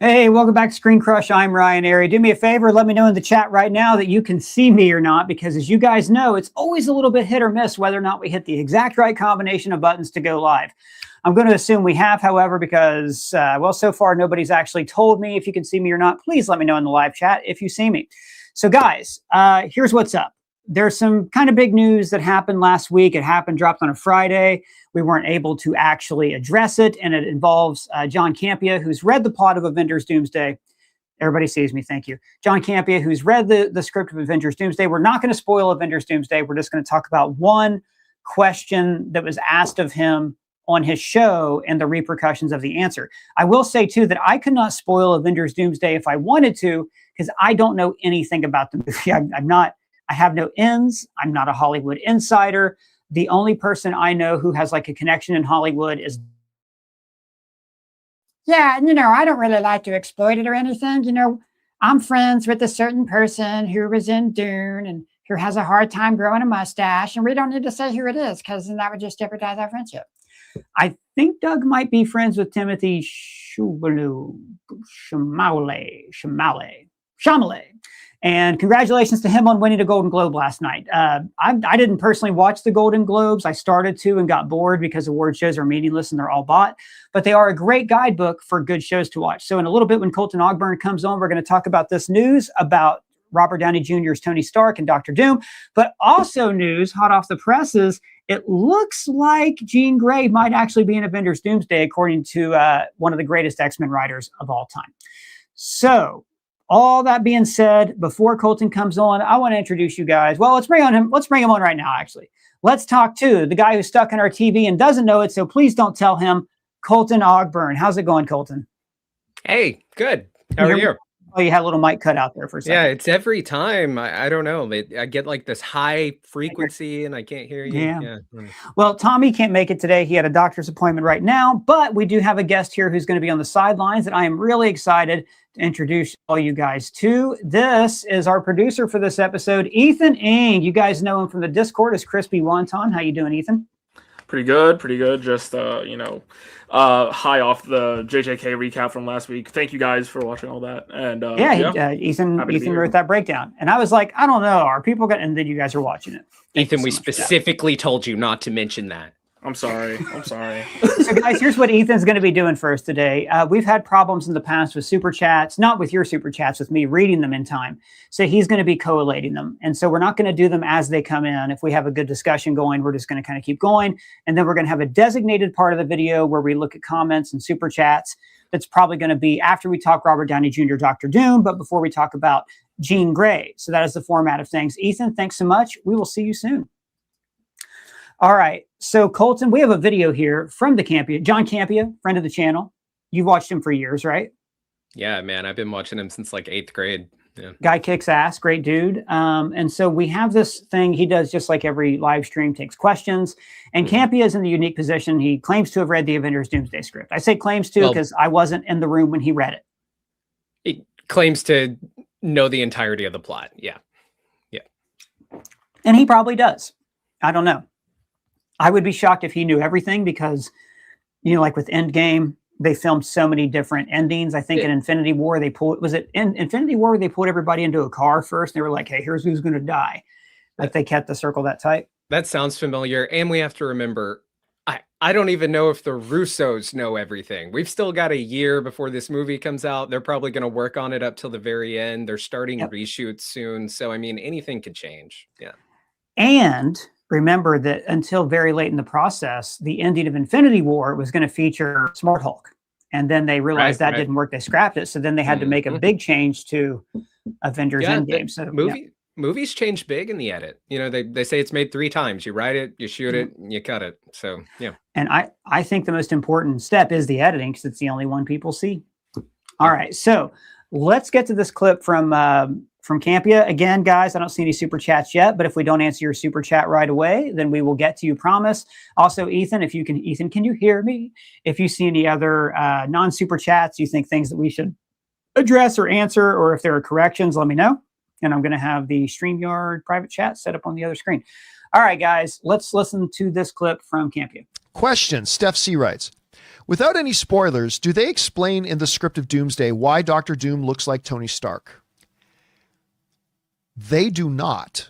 Hey, welcome back to ScreenCrush. I'm Ryan Airy. Do me a favor, let me know in the chat right now that you can see me or not, because as you guys know, it's always a little bit hit or miss whether or not we hit the exact right combination of buttons to go live. I'm going to assume we have, however, because, well, so far nobody's actually told me if you can see me or not. Please let me know in the live chat if you see me. So guys, here's what's up. There's some kind of big news that happened last week. It dropped on a Friday. We weren't able to actually address it, and it involves John Campea, who's read the plot of Avengers Doomsday. Everybody sees me, thank you. John Campea, who's read the script of Avengers Doomsday. We're not going to spoil Avengers Doomsday. We're just going to talk about one question that was asked of him on his show and the repercussions of the answer. I will say, too, that I could not spoil Avengers Doomsday if I wanted to, because I don't know anything about the movie. I have no ins. I'm not a Hollywood insider. The only person I know who has like a connection in Hollywood is... Yeah, I don't really like to exploit it or anything. I'm friends with a certain person who was in Dune and who has a hard time growing a mustache. And we don't need to say who it is, because then that would just jeopardize our friendship. I think Doug might be friends with Timothy Chalamet. And congratulations to him on winning a Golden Globe last night. I didn't personally watch the Golden Globes. I started to and got bored because award shows are meaningless and they're all bought. But they are a great guidebook for good shows to watch. So in a little bit, when Colton Ogburn comes on, we're going to talk about this news about Robert Downey Jr.'s Tony Stark and Dr. Doom. But also news, hot off the presses, it looks like Jean Grey might actually be in Avengers Doomsday, according to one of the greatest X-Men writers of all time. So... all that being said, before Colton comes on, I want to introduce you guys. Well, let's bring him on right now, actually. Let's talk to the guy who's stuck in our TV and doesn't know it, so please don't tell him, Colton Ogburn. How's it going, Colton? Hey, good. How are you? Oh, you had a little mic cut out there for a second. Yeah, it's every time. I don't know. I get like this high frequency and I can't hear you. Yeah. Well, Tommy can't make it today. He had a doctor's appointment right now, but we do have a guest here who's going to be on the sidelines that I am really excited to introduce all you guys to. This is our producer for this episode, Ethan Ing. You guys know him from the Discord as Crispy Wonton. How you doing, Ethan? Pretty good. Just, high off the JJK recap from last week. Thank you guys for watching all that. And Ethan wrote that breakdown. And I was like, I don't know, are people going to... And then you guys are watching it. Ethan, we specifically told you not to mention that. I'm sorry. So guys, here's what Ethan's going to be doing for us today. We've had problems in the past with super chats, not with your super chats, with me reading them in time. So he's going to be collating them. And so we're not going to do them as they come in. If we have a good discussion going, we're just going to kind of keep going. And then we're going to have a designated part of the video where we look at comments and super chats. That's probably going to be after we talk Robert Downey Jr., Dr. Doom, but before we talk about Jean Grey. So that is the format of things. Ethan, thanks so much. We will see you soon. All right. So Colton, we have a video here from the Campea, John Campea, friend of the channel. You've watched him for years, right? Yeah, man. I've been watching him since like 8th grade. Yeah. Guy kicks ass. Great dude. And so we have this thing he does just like every live stream, takes questions. And Campea is in the unique position. He claims to have read the Avengers Doomsday script. I say claims to because I wasn't in the room when he read it. He claims to know the entirety of the plot. Yeah. And he probably does. I don't know. I would be shocked if he knew everything because, like with Endgame, they filmed so many different endings. I think in Infinity War, was it in Infinity War where they pulled everybody into a car first? And they were like, hey, here's who's going to die. Like they kept the circle that tight. That sounds familiar. And we have to remember, I don't even know if the Russos know everything. We've still got a year before this movie comes out. They're probably going to work on it up till the very end. They're starting reshoots soon. So, I mean, anything could change. Yeah. And remember that until very late in the process, the ending of Infinity War was going to feature Smart Hulk. And then they realized that didn't work. They scrapped it. So then they had to make a big change to Avengers Endgame. So movies change big in the edit. They say it's made 3 times. You write it, you shoot it, and you cut it. So, yeah. And I think the most important step is the editing because it's the only one people see. All right. So let's get to this clip from Campea. Again, guys, I don't see any super chats yet, but if we don't answer your super chat right away, then we will get to you, promise. Also, Ethan, can you hear me? If you see any other non-super chats, you think things that we should address or answer, or if there are corrections, let me know. And I'm going to have the StreamYard private chat set up on the other screen. All right, guys, let's listen to this clip from Campea. Question, Steph C writes, Without any spoilers, do they explain in the script of Doomsday why Doctor Doom looks like Tony Stark? They do not,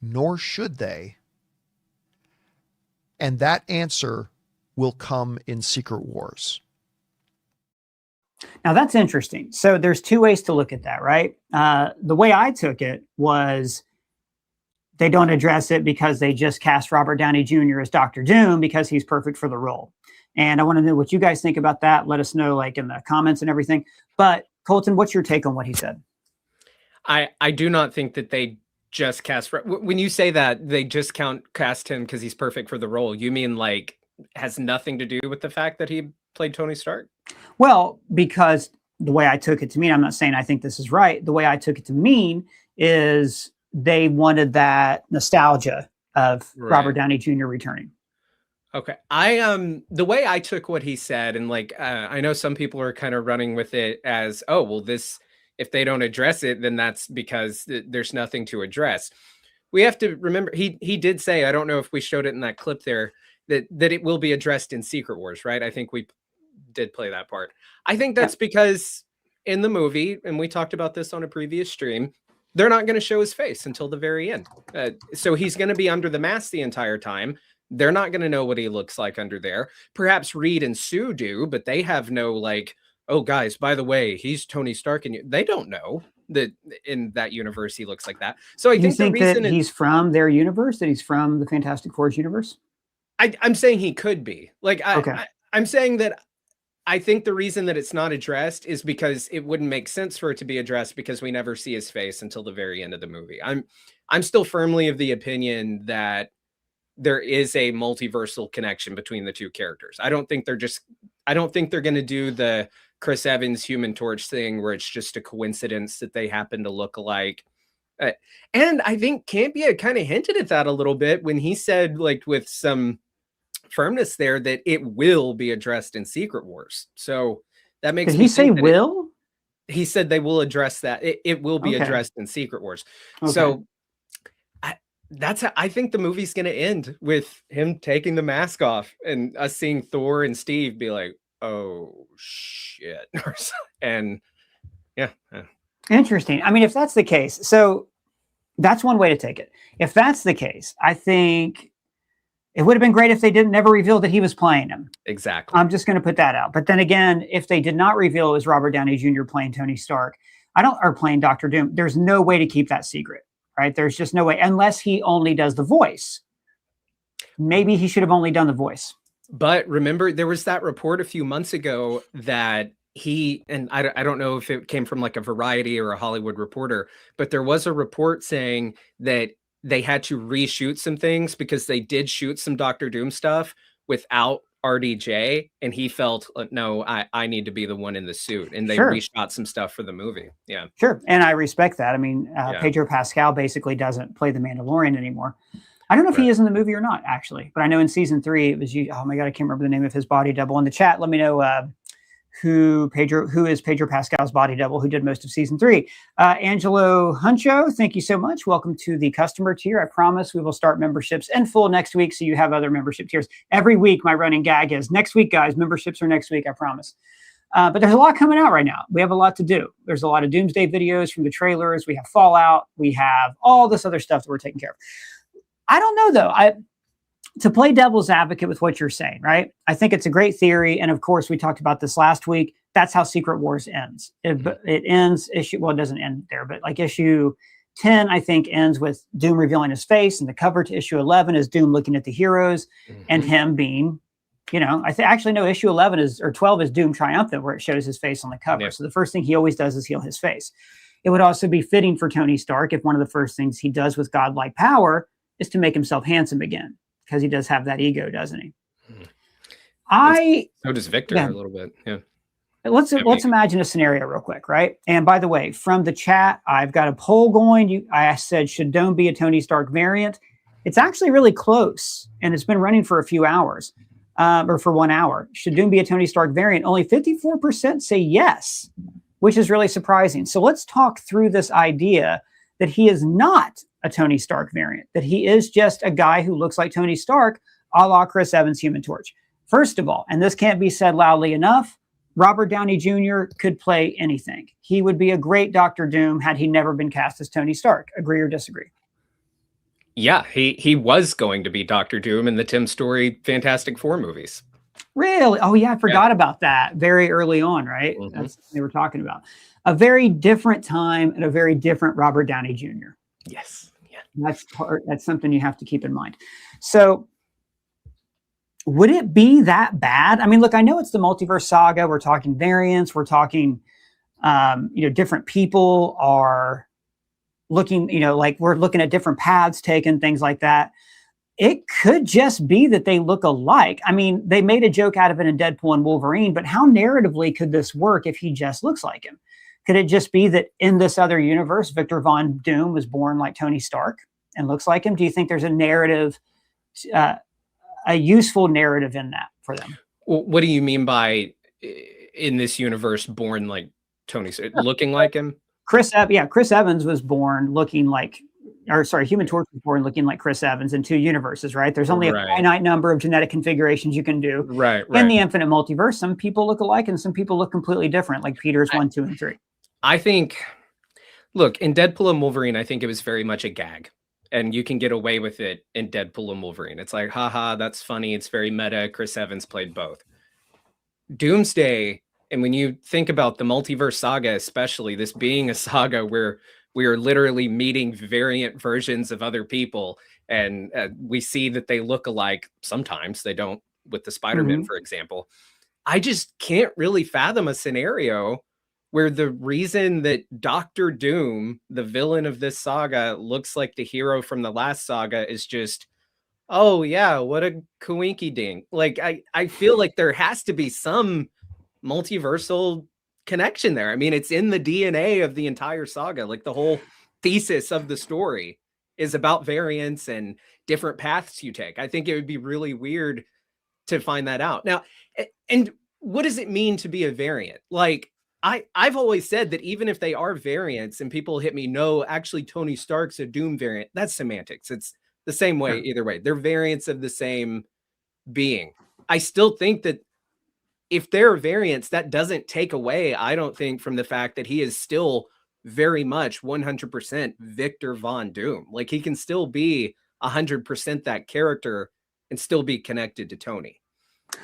nor should they. And that answer will come in Secret Wars. Now that's interesting. So there's two ways to look at that, right? The way I took it was they don't address it because they just cast Robert Downey Jr. as Doctor Doom because he's perfect for the role. And I want to know what you guys think about that. Let us know like in the comments and everything. But Colton, what's your take on what he said? I do not think that they just cast, when you say that they just cast him because he's perfect for the role, you mean like has nothing to do with the fact that he played Tony Stark? Well, because the way I took it to mean, I'm not saying I think this is right. The way I took it to mean is they wanted that nostalgia of Robert Downey Jr. returning. Okay. The way I took what he said, and like, I know some people are kind of running with it as, oh, well, if they don't address it, then that's because there's nothing to address. We have to remember, he did say, I don't know if we showed it in that clip there, that it will be addressed in Secret Wars, right? I think we did play that part. I think that's because in the movie, and we talked about this on a previous stream, they're not going to show his face until the very end. So he's going to be under the mask the entire time. They're not going to know what he looks like under there. Perhaps Reed and Sue do, but they have no like, oh guys, by the way, he's Tony Stark, and they don't know that in that universe he looks like that. So I think the reason that he's from their universe, that he's from the Fantastic Four's universe. I'm saying he could be. Like okay. I'm saying that I think the reason that it's not addressed is because it wouldn't make sense for it to be addressed because we never see his face until the very end of the movie. I'm still firmly of the opinion that there is a multiversal connection between the two characters. I don't think they're going to do the Chris Evans Human Torch thing where it's just a coincidence that they happen to look alike. And I think Campia kind of hinted at that a little bit when he said, like, with some firmness there, that it will be addressed in Secret Wars. So that makes me think. Did he say will? He said they will address that. It will be addressed in Secret Wars. Okay. So that's how I think the movie's going to end, with him taking the mask off and us seeing Thor and Steve be like, oh shit. And yeah. Interesting. I mean, if that's the case, so that's one way to take it. If that's the case, I think it would have been great if they never revealed that he was playing him. Exactly. I'm just going to put that out. But then again, if they did not reveal it was Robert Downey Jr. playing Tony Stark, or playing Doctor Doom, there's no way to keep that secret, right? There's just no way, unless he only does the voice. Maybe he should have only done the voice. But remember, there was that report a few months ago that and I don't know if it came from like a Variety or a Hollywood Reporter, but there was a report saying that they had to reshoot some things because they did shoot some Doctor Doom stuff without RDJ, and he felt, no, I need to be the one in the suit, and they reshot some stuff for the movie. Yeah, sure. And I respect that. I mean, Pedro Pascal basically doesn't play the Mandalorian anymore. I don't know if he is in the movie or not, actually, but I know in season 3 it was oh my god, I can't remember the name of his body double. In the chat, let me know who is Pedro Pascal's body double, who did most of season 3. Angelo Huncho, thank you so much. Welcome to the customer tier. I promise we will start memberships in full next week, so you have other membership tiers. Every week, my running gag is, next week, guys, memberships are next week, I promise. But there's a lot coming out right now. We have a lot to do. There's a lot of Doomsday videos from the trailers. We have Fallout. We have all this other stuff that we're taking care of. I don't know, though. To play devil's advocate with what you're saying, right? I think it's a great theory. And of course, we talked about this last week. That's how Secret Wars ends. It ends it doesn't end there, but like issue 10, I think, ends with Doom revealing his face. And the cover to issue 11 is Doom looking at the heroes and him being, actually, no, issue 12 is Doom triumphant, where it shows his face on the cover. So the first thing he always does is heal his face. It would also be fitting for Tony Stark if one of the first things he does with godlike power is to make himself handsome again. Because he does have that ego, doesn't he? So does Victor a little bit. Yeah. Let's imagine a scenario real quick, right? And by the way, from the chat, I've got a poll going. I said, should Doom be a Tony Stark variant? It's actually really close, and it's been running for a few hours, or for 1 hour. Should Doom be a Tony Stark variant? Only 54% say yes, which is really surprising. So let's talk through this idea that he is not a Tony Stark variant, that he is just a guy who looks like Tony Stark, a la Chris Evans Human Torch. First of all, and this can't be said loudly enough, Robert Downey Jr. could play anything. He would be a great Doctor Doom had he never been cast as Tony Stark. Agree or disagree? Yeah, he was going to be Doctor Doom in the Tim Story Fantastic Four movies. Really? Oh, yeah, I forgot about that very early on, right? That's what they were talking about. A very different time and a very different Robert Downey Jr. Yes. Yeah. That's something you have to keep in mind. So would it be that bad? I mean, look, I know it's the multiverse saga. We're talking variants. We're talking, different people are looking, like we're looking at different paths taken, things like that. It could just be that they look alike. I mean, they made a joke out of it in Deadpool and Wolverine, but how narratively could this work if he just looks like him? Could it just be that in this other universe, Victor Von Doom was born like Tony Stark and looks like him? Do you think there's a narrative, a useful narrative in that for them? Well, what do you mean by in this universe born like Tony, looking like him? Chris Evans was born looking like, Human Torch was born looking like Chris Evans in 2 universes, right? There's only a finite number of genetic configurations you can do. Right. In the infinite multiverse, some people look alike and some people look completely different, like Peter's 1, 2, and 3. I think, look, in Deadpool and Wolverine, I think it was very much a gag. And you can get away with it in Deadpool and Wolverine. It's like, haha, that's funny. It's very meta. Chris Evans played both. Doomsday, and when you think about the multiverse saga, especially this being a saga where we are literally meeting variant versions of other people, and we see that they look alike. Sometimes they don't, with the Spider-Man, for example. I just can't really fathom a scenario where the reason that Doctor Doom, the villain of this saga, looks like the hero from the last saga is just, oh yeah, what a coinky dink. Like, I feel like there has to be some multiversal connection there. I mean, it's in the DNA of the entire saga. Like, the whole thesis of the story is about variants and different paths you take. I think it would be really weird to find that out. Now, and what does it mean to be a variant? Like, I've always said that even if they are variants and people hit me, no, actually Tony Stark's a Doom variant, that's semantics. It's the same way either way. They're variants of the same being. I still think that if they're variants, that doesn't take away, I don't think, from the fact that he is still very much 100% Victor Von Doom. Like, he can still be 100% that character and still be connected to Tony.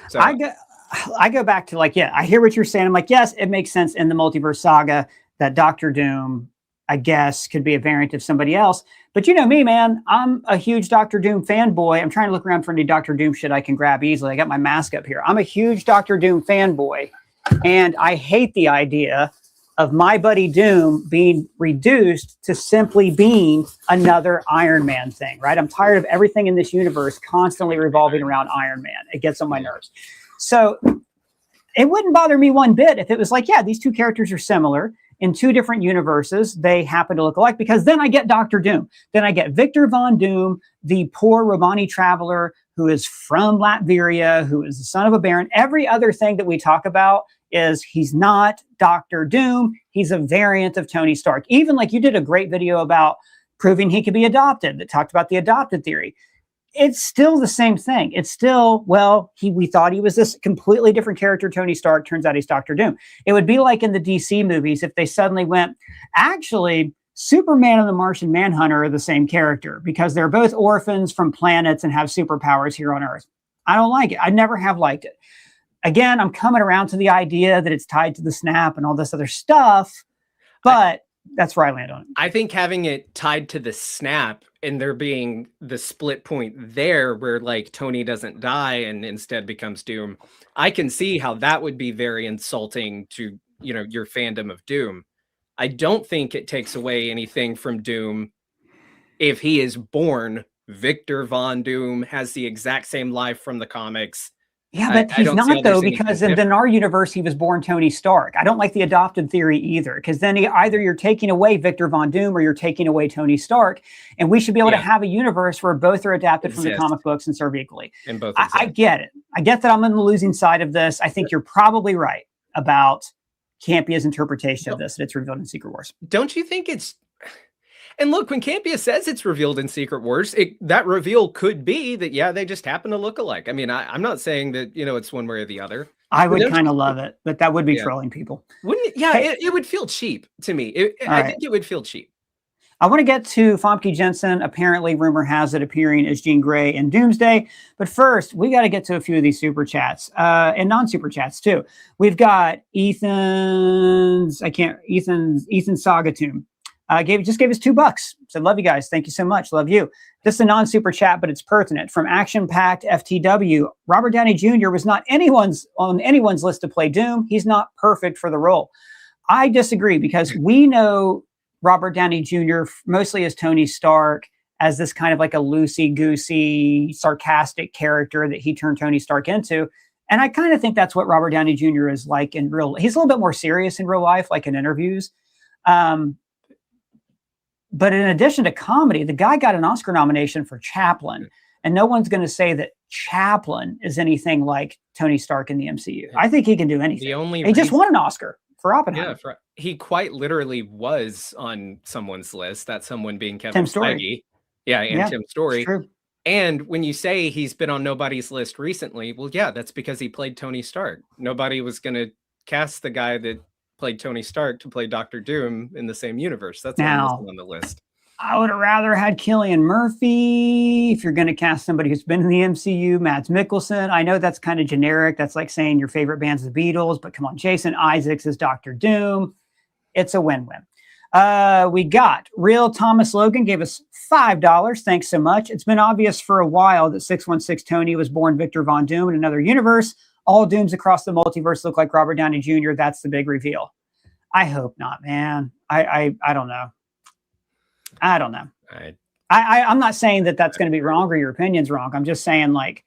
So I go back to, like, yeah, I hear what you're saying. I'm like, yes, it makes sense in the multiverse saga that Doctor Doom, I guess, could be a variant of somebody else. But you know me, man, I'm a huge Doctor Doom fanboy. I'm trying to look around for any Doctor Doom shit I can grab easily. I got my mask up here. I'm a huge Doctor Doom fanboy, and I hate the idea of my buddy Doom being reduced to simply being another Iron Man thing, right? I'm tired of everything in this universe constantly revolving around Iron Man. It gets on my nerves. So it wouldn't bother me one bit if it was like, yeah, these two characters are similar in 2 different universes. They happen to look alike, because then I get Doctor Doom. Then I get Victor Von Doom, the poor Romani traveler who is from Latveria, who is the son of a baron. Every other thing that we talk about is he's not Doctor Doom. He's a variant of Tony Stark. Even like you did a great video about proving he could be adopted that talked about the adopted theory. It's still the same thing. It's still, well, we thought he was this completely different character, Tony Stark. Turns out he's Doctor Doom. It would be like in the DC movies if they suddenly went, actually, Superman and the Martian Manhunter are the same character because they're both orphans from planets and have superpowers here on Earth. I don't like it. I never have liked it. Again, I'm coming around to the idea that it's tied to the snap and all this other stuff, but that's where I land on it. I think having it tied to the snap and there being the split point there where, like, Tony doesn't die and instead becomes Doom, I can see how that would be very insulting to, your fandom of Doom. I don't think it takes away anything from Doom if he is born Victor Von Doom, has the exact same life from the comics. Yeah, but he's not, though, because in our universe, he was born Tony Stark. I don't like the adopted theory either, because then either you're taking away Victor Von Doom or you're taking away Tony Stark, and we should be able to have a universe where both are adapted from the comic books and serve equally. And both I get it. I get that I'm on the losing side of this. I think you're probably right about Campion's interpretation of this, and it's revealed in Secret Wars. Don't you think it's... And look, when Campea says it's revealed in Secret Wars, that reveal could be that, yeah, they just happen to look alike. I mean, I'm not saying that, it's one way or the other. I would kind of love it, but that would be trolling people. Wouldn't it? Yeah, Hey, it would feel cheap to me. All think it would feel cheap. I want to get to Famke Jensen. Apparently, rumor has it appearing as Jean Grey in Doomsday. But first, we got to get to a few of these super chats and non-super chats too. We've got Ethan Sagatum. Just gave us $2. Said, love you guys. Thank you so much. Love you. This is a non-super chat, but it's pertinent. From action-packed FTW, Robert Downey Jr. was not on anyone's list to play Doom. He's not perfect for the role. I disagree because we know Robert Downey Jr. mostly as Tony Stark, as this kind of like a loosey-goosey, sarcastic character that he turned Tony Stark into. And I kind of think that's what Robert Downey Jr. is like in real. He's a little bit more serious in real life, like in interviews. But in addition to comedy, the guy got an Oscar nomination for Chaplin. And no one's going to say that Chaplin is anything like Tony Stark in the MCU. I think he can do anything. He just won an Oscar for Oppenheimer. Yeah, he quite literally was on someone's list. That someone being Kevin Feige. Yeah, and Tim Story. True. And when you say he's been on nobody's list recently, well, yeah, that's because he played Tony Stark. Nobody was going to cast the guy that played Tony Stark to play Dr. Doom in the same universe. That's now on the list. I would have rather had Cillian Murphy. If you're going to cast somebody who's been in the MCU, Mads Mikkelsen. I know that's kind of generic. That's like saying your favorite band's the Beatles, but come on, Jason Isaacs is Dr. Doom. It's a win-win. We got Real Thomas Logan gave us $5. Thanks so much. It's been obvious for a while that 616 Tony was born Victor Von Doom in another universe. All Dooms across the multiverse look like Robert Downey Jr. That's the big reveal. I hope not, man. I don't know. I don't know. I'm not saying that that's going to be wrong or your opinion's wrong. I'm just saying, like,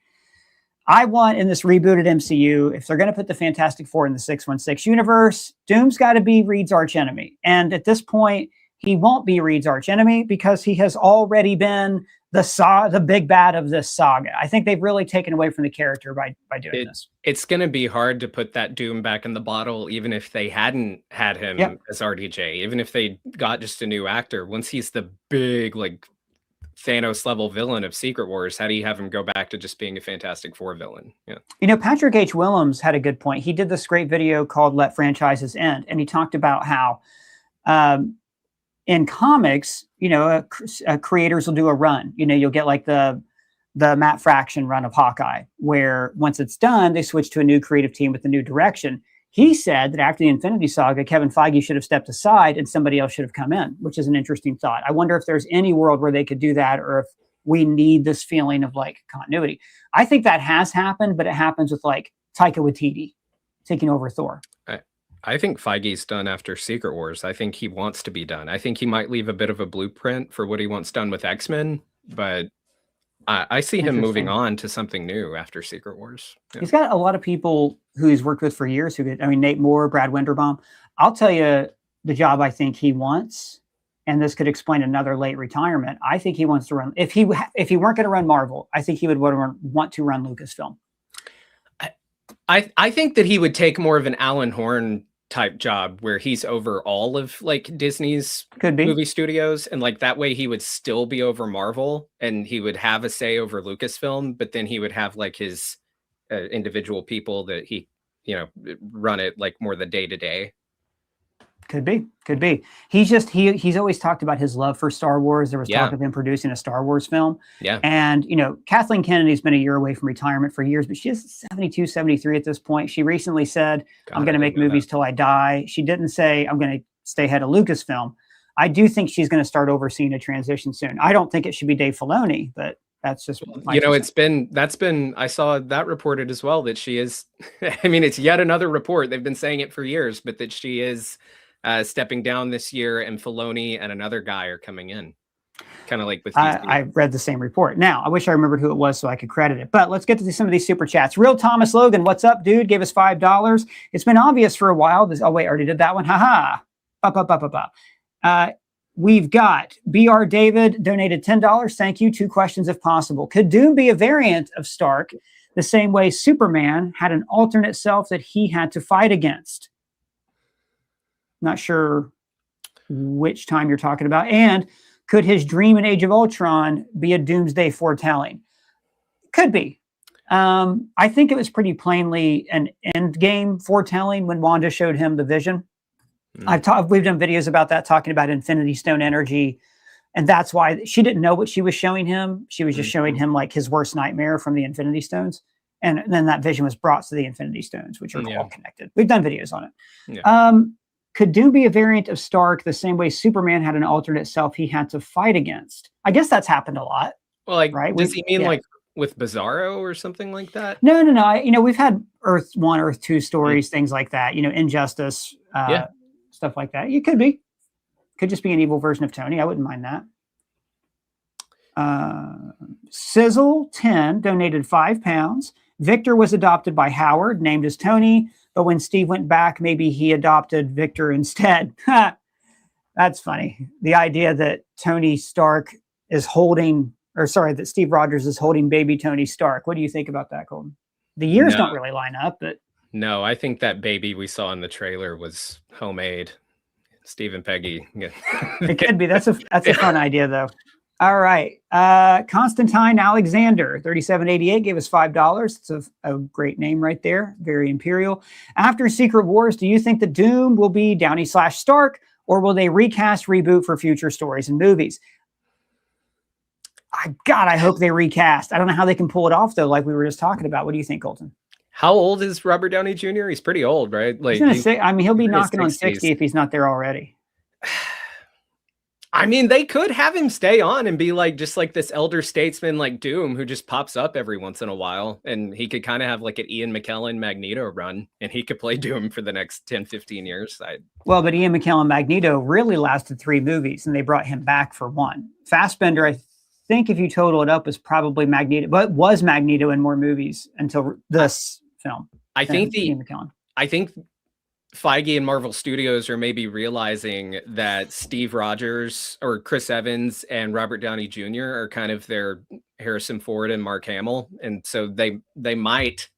I want in this rebooted MCU, if they're going to put the Fantastic Four in the 616 universe, Doom's got to be Reed's archenemy. And at this point, he won't be Reed's archenemy because he has already been the big bad of this saga. I think they've really taken away from the character by doing this. It's going to be hard to put that Doom back in the bottle, even if they hadn't had him as RDJ, even if they got just a new actor. Once he's the big, like, Thanos level villain of Secret Wars, how do you have him go back to just being a Fantastic Four villain? Yeah. Patrick H. Willems had a good point. He did this great video called Let Franchises End, and he talked about how in comics, creators will do a run. You'll get like the Matt Fraction run of Hawkeye, where once it's done, they switch to a new creative team with a new direction. He said that after the Infinity Saga, Kevin Feige should have stepped aside and somebody else should have come in, which is an interesting thought. I wonder if there's any world where they could do that, or if we need this feeling of like continuity. I think that has happened, but it happens with like Taika Waititi taking over Thor. I think Feige's done after Secret Wars. I think he wants to be done. I think he might leave a bit of a blueprint for what he wants done with X-Men, but I see him moving on to something new after Secret Wars. Yeah. He's got a lot of people who he's worked with for years. Nate Moore, Brad Winderbaum. I'll tell you the job I think he wants, and this could explain another late retirement. I think he wants to run. If he weren't going to run Marvel, I think he would want to run Lucasfilm. I think that he would take more of an Alan Horn type job where he's over all of like Disney's movie studios, and like that way he would still be over Marvel and he would have a say over Lucasfilm, but then he would have like his individual people that he run it like more the day-to-day. Could be. He's always talked about his love for Star Wars. There was talk of him producing a Star Wars film. Yeah. And, Kathleen Kennedy's been a year away from retirement for years, but she's 72, 73 at this point. She recently said, I'm going to make movies till I die. She didn't say, I'm going to stay head of Lucasfilm. I do think she's going to start overseeing a transition soon. I don't think it should be Dave Filoni, but that's just I saw that reported as well, that she is, it's yet another report. They've been saying it for years, but that she is stepping down this year, and Filoni and another guy are coming in, kind of like with I read the same report. Now I wish I remembered who it was so I could credit it, but let's get to some of these super chats. Real Thomas Logan, what's up, dude? Gave us $5. It's been obvious for a while. Oh wait, I already did that one. Haha. We've got BR David donated $10. Thank you. 2 questions if possible. Could Doom be a variant of Stark the same way Superman had an alternate self that he had to fight against? Not sure which time you're talking about. And Could his dream in Age of Ultron be a Doomsday foretelling? Could be. I think it was pretty plainly an Endgame foretelling when Wanda showed him the vision. We've done videos about that, talking about Infinity Stone energy. And that's why she didn't know what she was showing him. She was just showing him like his worst nightmare from the Infinity Stones. And then that vision was brought to the Infinity Stones, which are all connected. We've done videos on it. Yeah. Could Doom be a variant of Stark the same way Superman had an alternate self he had to fight against? I guess that's happened a lot. Well, like, right? Does he mean like with Bizarro or something like that? No. We've had Earth 1, Earth 2 stories, things like that. Injustice, stuff like that. You could be. Could just be an evil version of Tony. I wouldn't mind that. Sizzle10 donated £5. Victor was adopted by Howard, named as Tony, but when Steve went back, maybe he adopted Victor instead. That's funny. The idea that Tony Stark is that Steve Rogers is holding baby Tony Stark. What do you think about that, Colton? The years don't really line up, but... No, I think that baby we saw in the trailer was homemade. Steve and Peggy. Yeah. It could be. That's a fun idea, though. All right. Constantine Alexander, 3788, gave us $5. It's a great name right there. Very imperial. After Secret Wars, do you think the Doom will be Downey/Stark, or will they recast, reboot for future stories and movies? I hope they recast. I don't know how they can pull it off, though, like we were just talking about. What do you think, Colton? How old is Robert Downey Jr.? He's pretty old, right? Like, he'll be knocking on 60 if he's not there already. I mean, they could have him stay on and be like just like this elder statesman like Doom who just pops up every once in a while, and he could kind of have like an Ian McKellen Magneto run, and he could play Doom for the next 10-15 years. Well, but Ian McKellen Magneto really lasted 3 movies, and they brought him back for 1. Fassbender, I think if you total it up, was probably Magneto, but was Magneto in more movies until this film. I think Ian McKellen. I think Feige and Marvel Studios are maybe realizing that Steve Rogers or Chris Evans and Robert Downey Jr. are kind of their Harrison Ford and Mark Hamill. And so they might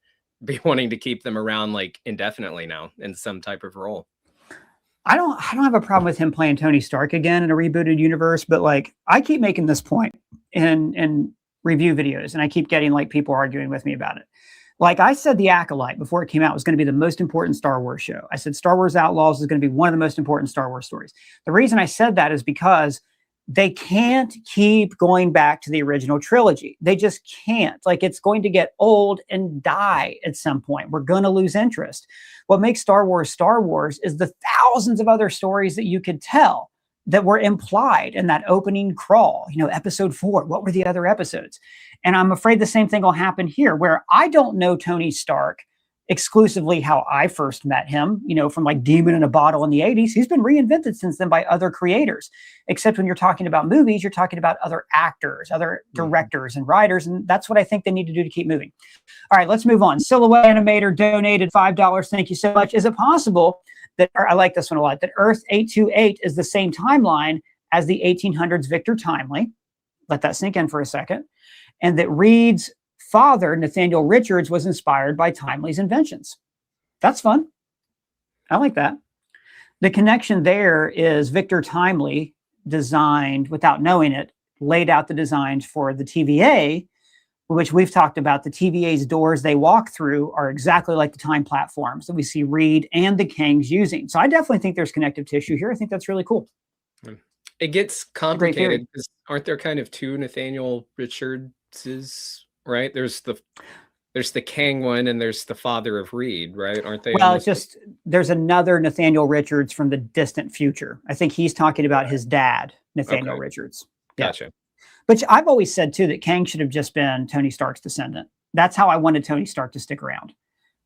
be wanting to keep them around like indefinitely now in some type of role. I don't have a problem with him playing Tony Stark again in a rebooted universe, but like I keep making this point in review videos, and I keep getting like people arguing with me about it. Like I said, The Acolyte, before it came out, was going to be the most important Star Wars show. I said Star Wars Outlaws is going to be one of the most important Star Wars stories. The reason I said that is because they can't keep going back to the original trilogy. They just can't. Like it's going to get old and die at some point. We're going to lose interest. What makes Star Wars is the thousands of other stories that you could tell that were implied in that opening crawl. Episode 4, what were the other episodes? And I'm afraid the same thing will happen here, where I don't know Tony Stark exclusively how I first met him, from like Demon in a Bottle in the 80s. He's been reinvented since then by other creators. Except when you're talking about movies, you're talking about other actors, other directors and writers. And that's what I think they need to do to keep moving. All right, let's move on. Silhouette Animator donated $5. Thank you so much. Is it possible that, I like this one a lot, that Earth 828 is the same timeline as the 1800s Victor Timely? Let that sink in for a second. And that Reed's father, Nathaniel Richards, was inspired by Timely's inventions. That's fun. I like that. The connection there is Victor Timely designed, without knowing it, laid out the designs for the TVA, which we've talked about. The TVA's doors they walk through are exactly like the time platforms that we see Reed and the Kangs using. So I definitely think there's connective tissue here. I think that's really cool. It gets complicated because aren't there kind of 2 Nathaniel Richardses, right? There's the Kang one and there's the father of Reed, right? Aren't they? Well, it's just there's another Nathaniel Richards from the distant future. I think he's talking about his dad, Nathaniel Richards. Gotcha. But I've always said too that Kang should have just been Tony Stark's descendant. That's how I wanted Tony Stark to stick around.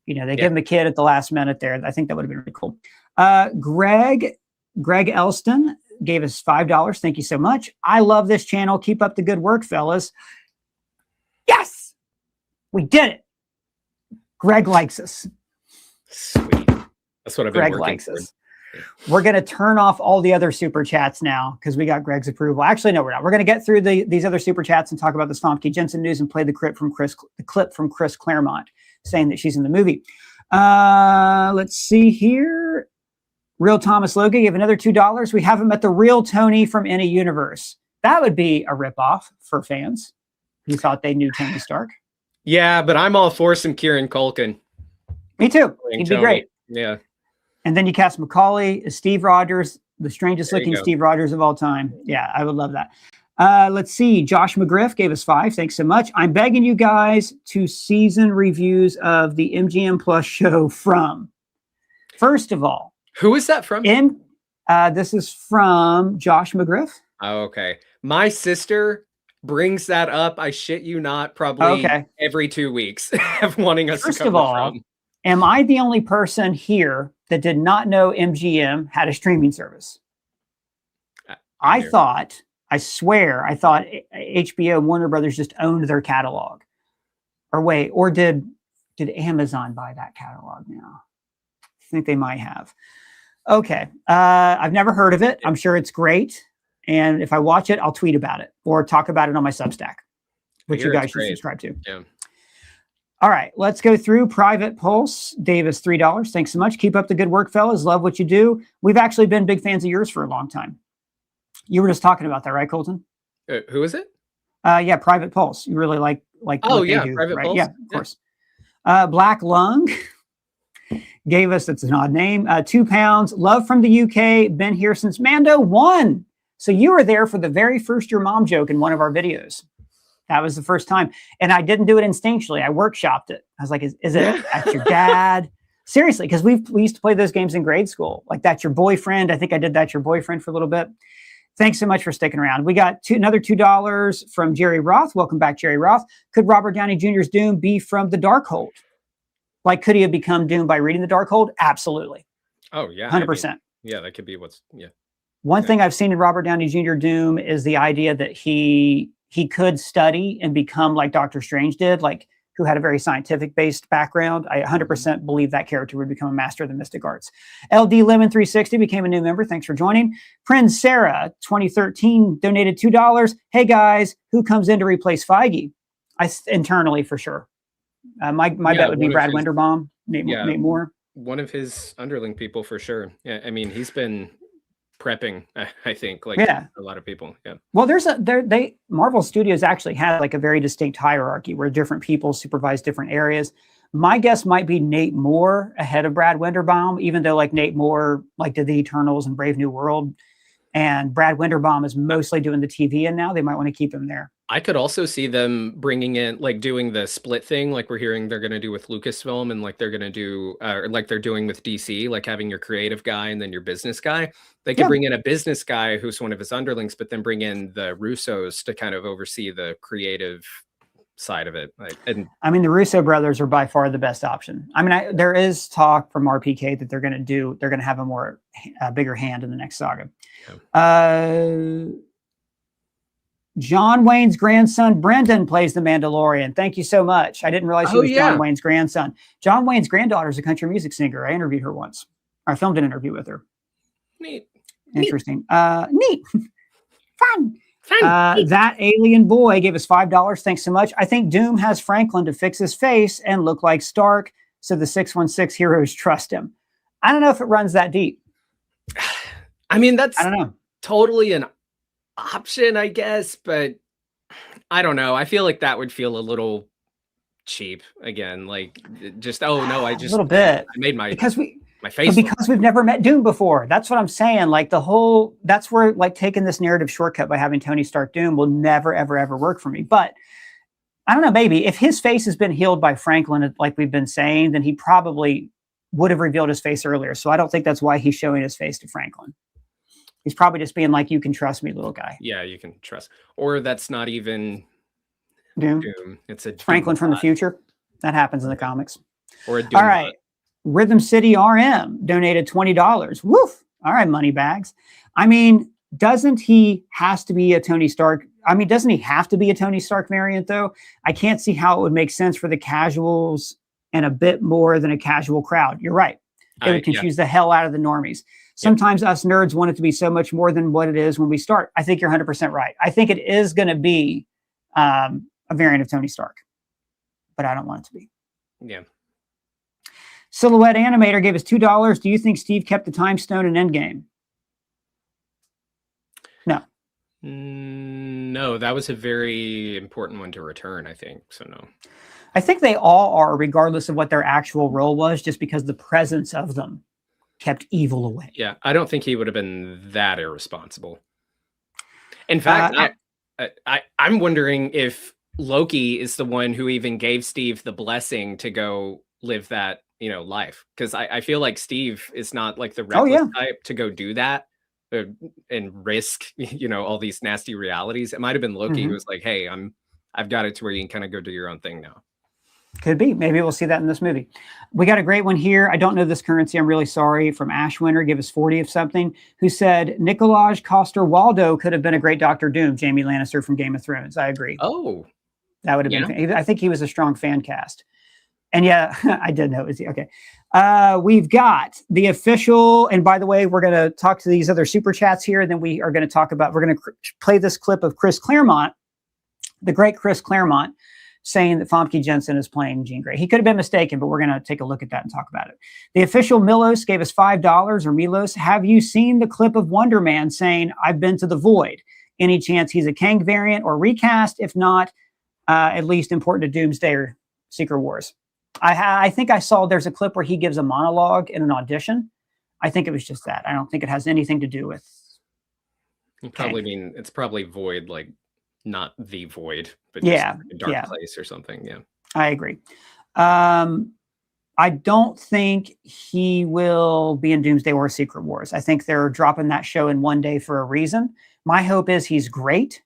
They give him a kid at the last minute there. I think that would have been really cool. Greg Elston gave us $5. Thank you so much. I love this channel. Keep up the good work, fellas. Yes, we did it. Greg likes us. Sweet. That's what I've been working likes us. We're going to turn off all the other super chats now because we got Greg's approval. Actually, no, we're not. We're going to get through these other super chats and talk about the Stomke Jensen news and play the clip from Chris Claremont saying that she's in the movie. Let's see here. Real Thomas Logan gave another $2. We haven't met the real Tony from any universe. That would be a ripoff for fans who thought they knew Tony Stark. Yeah, but I'm all for some Kieran Culkin. Me too. playing He'd be Tony. great. Yeah. And then you cast Macaulay as Steve Rogers, the strangest There you looking go. Steve Rogers of all time. Yeah, I would love that. Let's see. Josh McGriff gave us 5. Thanks so much. I'm begging you guys to season reviews of the MGM Plus show from. First of all, Who is that from? this is from Josh McGriff. Oh, okay. My sister brings that up. I shit you not, probably every 2 weeks of wanting us First to cover of all, from. Am I the only person here that did not know MGM had a streaming service? I swear, I thought HBO and Warner Brothers just owned their catalog. Or wait, or did Amazon buy that catalog now? I think they might have. Okay. I've never heard of it. I'm sure it's great. And if I watch it, I'll tweet about it or talk about it on my Substack, which you guys should subscribe to. Yeah. All right, let's go through Private Pulse. Davis, $3. Thanks so much. Keep up the good work, fellas. Love what you do. We've actually been big fans of yours for a long time. You were just talking about that, right, Colton? Who is it? Yeah, Private Pulse. You really like Oh, what yeah, they do, Private right? Pulse. Yeah, of course. Black Lung gave us, it's an odd name, £2. Love from the UK. Been here since Mando 1. So you were there for the very first Your Mom joke in one of our videos. That was the first time. And I didn't do it instinctually. I workshopped it. I was like, is it that's your dad? Seriously, because we used to play those games in grade school. Like, that's your boyfriend. I think I did That's Your Boyfriend for a little bit. Thanks so much for sticking around. We got another $2 from Jerry Roth. Welcome back, Jerry Roth. Could Robert Downey Jr.'s Doom be from the Darkhold? Like, could he have become Doom by reading the Darkhold? Absolutely. Oh, yeah. 100%. I mean, yeah, that could be One thing I've seen in Robert Downey Jr. Doom is the idea that he could study and become like Doctor Strange did, like who had a very scientific based background. I 100% believe that character would become a master of the mystic arts. LD Lemon 360 became a new member. Thanks for joining. Prince Sarah 2013 donated $2. Hey guys, who comes in to replace Feige? Internally for sure. My bet would be Brad Winderbaum, Nate Moore. One of his underling people for sure. Yeah, I mean, he's been prepping, I think, like a lot of people. Yeah. Well, Marvel Studios actually had like a very distinct hierarchy where different people supervise different areas. My guess might be Nate Moore ahead of Brad Winderbaum, even though like Nate Moore like did the Eternals and Brave New World, and Brad Winderbaum is mostly doing the TV. And now they might want to keep him there. I could also see them bringing in, like, doing the split thing, like we're hearing they're going to do with Lucasfilm, and like they're going to do, like they're doing with DC, like having your creative guy and then your business guy. They could bring in a business guy who's one of his underlings, but then bring in the Russos to kind of oversee the creative side of it. I mean, the Russo brothers are by far the best option. I mean, there is talk from RPK that they're going to have a bigger hand in the next saga. Yeah. John Wayne's grandson, Brendan, plays the Mandalorian. Thank you so much. I didn't realize he was John Wayne's grandson. John Wayne's granddaughter is a country music singer. I interviewed her once. I filmed an interview with her. Neat. Interesting. Neat. Fun. That alien boy gave us $5. Thanks so much. I think Doom has Franklin to fix his face and look like Stark, so the 616 heroes trust him. I don't know if it runs that deep. I mean, I don't know. Totally an option, I guess, but I don't know. I feel like that would feel a little cheap again. Like, just a little bit. I made my face because we've never met Doom before. That's what I'm saying. Like that's where like taking this narrative shortcut by having Tony Stark Doom will never ever work for me. But I don't know, maybe if his face has been healed by Franklin, like we've been saying, then he probably would have revealed his face earlier. So I don't think that's why he's showing his face to Franklin. He's probably just being like, you can trust me, little guy. Yeah, you can trust. Or that's not even Doom. It's a Franklin from the future. That happens in the comics. Or a Doom. All right. Rhythm City RM donated $20. Woof. All right, money bags. I mean, doesn't he have to be a Tony Stark? I mean, doesn't he have to be a Tony Stark variant, though? I can't see how it would make sense for the casuals and a bit more than a casual crowd. You're right. It would confuse the hell out of the normies. Sometimes us nerds want it to be so much more than what it is when we start. I think you're 100% right. I think it is going to be a variant of Tony Stark, but I don't want it to be. Yeah. Silhouette Animator gave us $2. Do you think Steve kept the time stone in Endgame? No. No, that was a very important one to return, I think. So no. I think they all are, regardless of what their actual role was, just because the presence of them kept evil away. Yeah, I don't think he would have been that irresponsible. In fact, I'm wondering if Loki is the one who even gave Steve the blessing to go live that, life. Because I feel like Steve is not like the reckless type to go do that and risk, all these nasty realities. It might have been Loki who was like, hey, I've got it to where you can kind of go do your own thing now. Could be. Maybe we'll see that in this movie. We got a great one here. I don't know this currency. I'm really sorry. From Ashwinter, give us 40 of something, who said Nikolaj Coster-Waldau could have been a great Doctor Doom, Jaime Lannister from Game of Thrones. I agree. Oh. That would have been, I think he was a strong fan cast. And yeah, I did know it was, okay. We've got the official, and by the way, we're going to talk to these other super chats here. And then we are going to talk about, we're going to play this clip of Chris Claremont, the great Chris Claremont, saying that Famke Jensen is playing Jean Grey. He could have been mistaken, but we're going to take a look at that and talk about it. The official Milos gave us $5, or Milos. Have you seen the clip of Wonder Man saying, I've been to the void? Any chance he's a Kang variant or recast? If not, at least important to Doomsday or Secret Wars. I think I saw there's a clip where he gives a monologue in an audition. I think it was just that. I don't think it has anything to do with. You probably mean it's probably void, like not the void, but just a dark place or something. Yeah, I agree. I don't think he will be in Doomsday or Secret Wars. I think they're dropping that show in one day for a reason. My hope is he's great.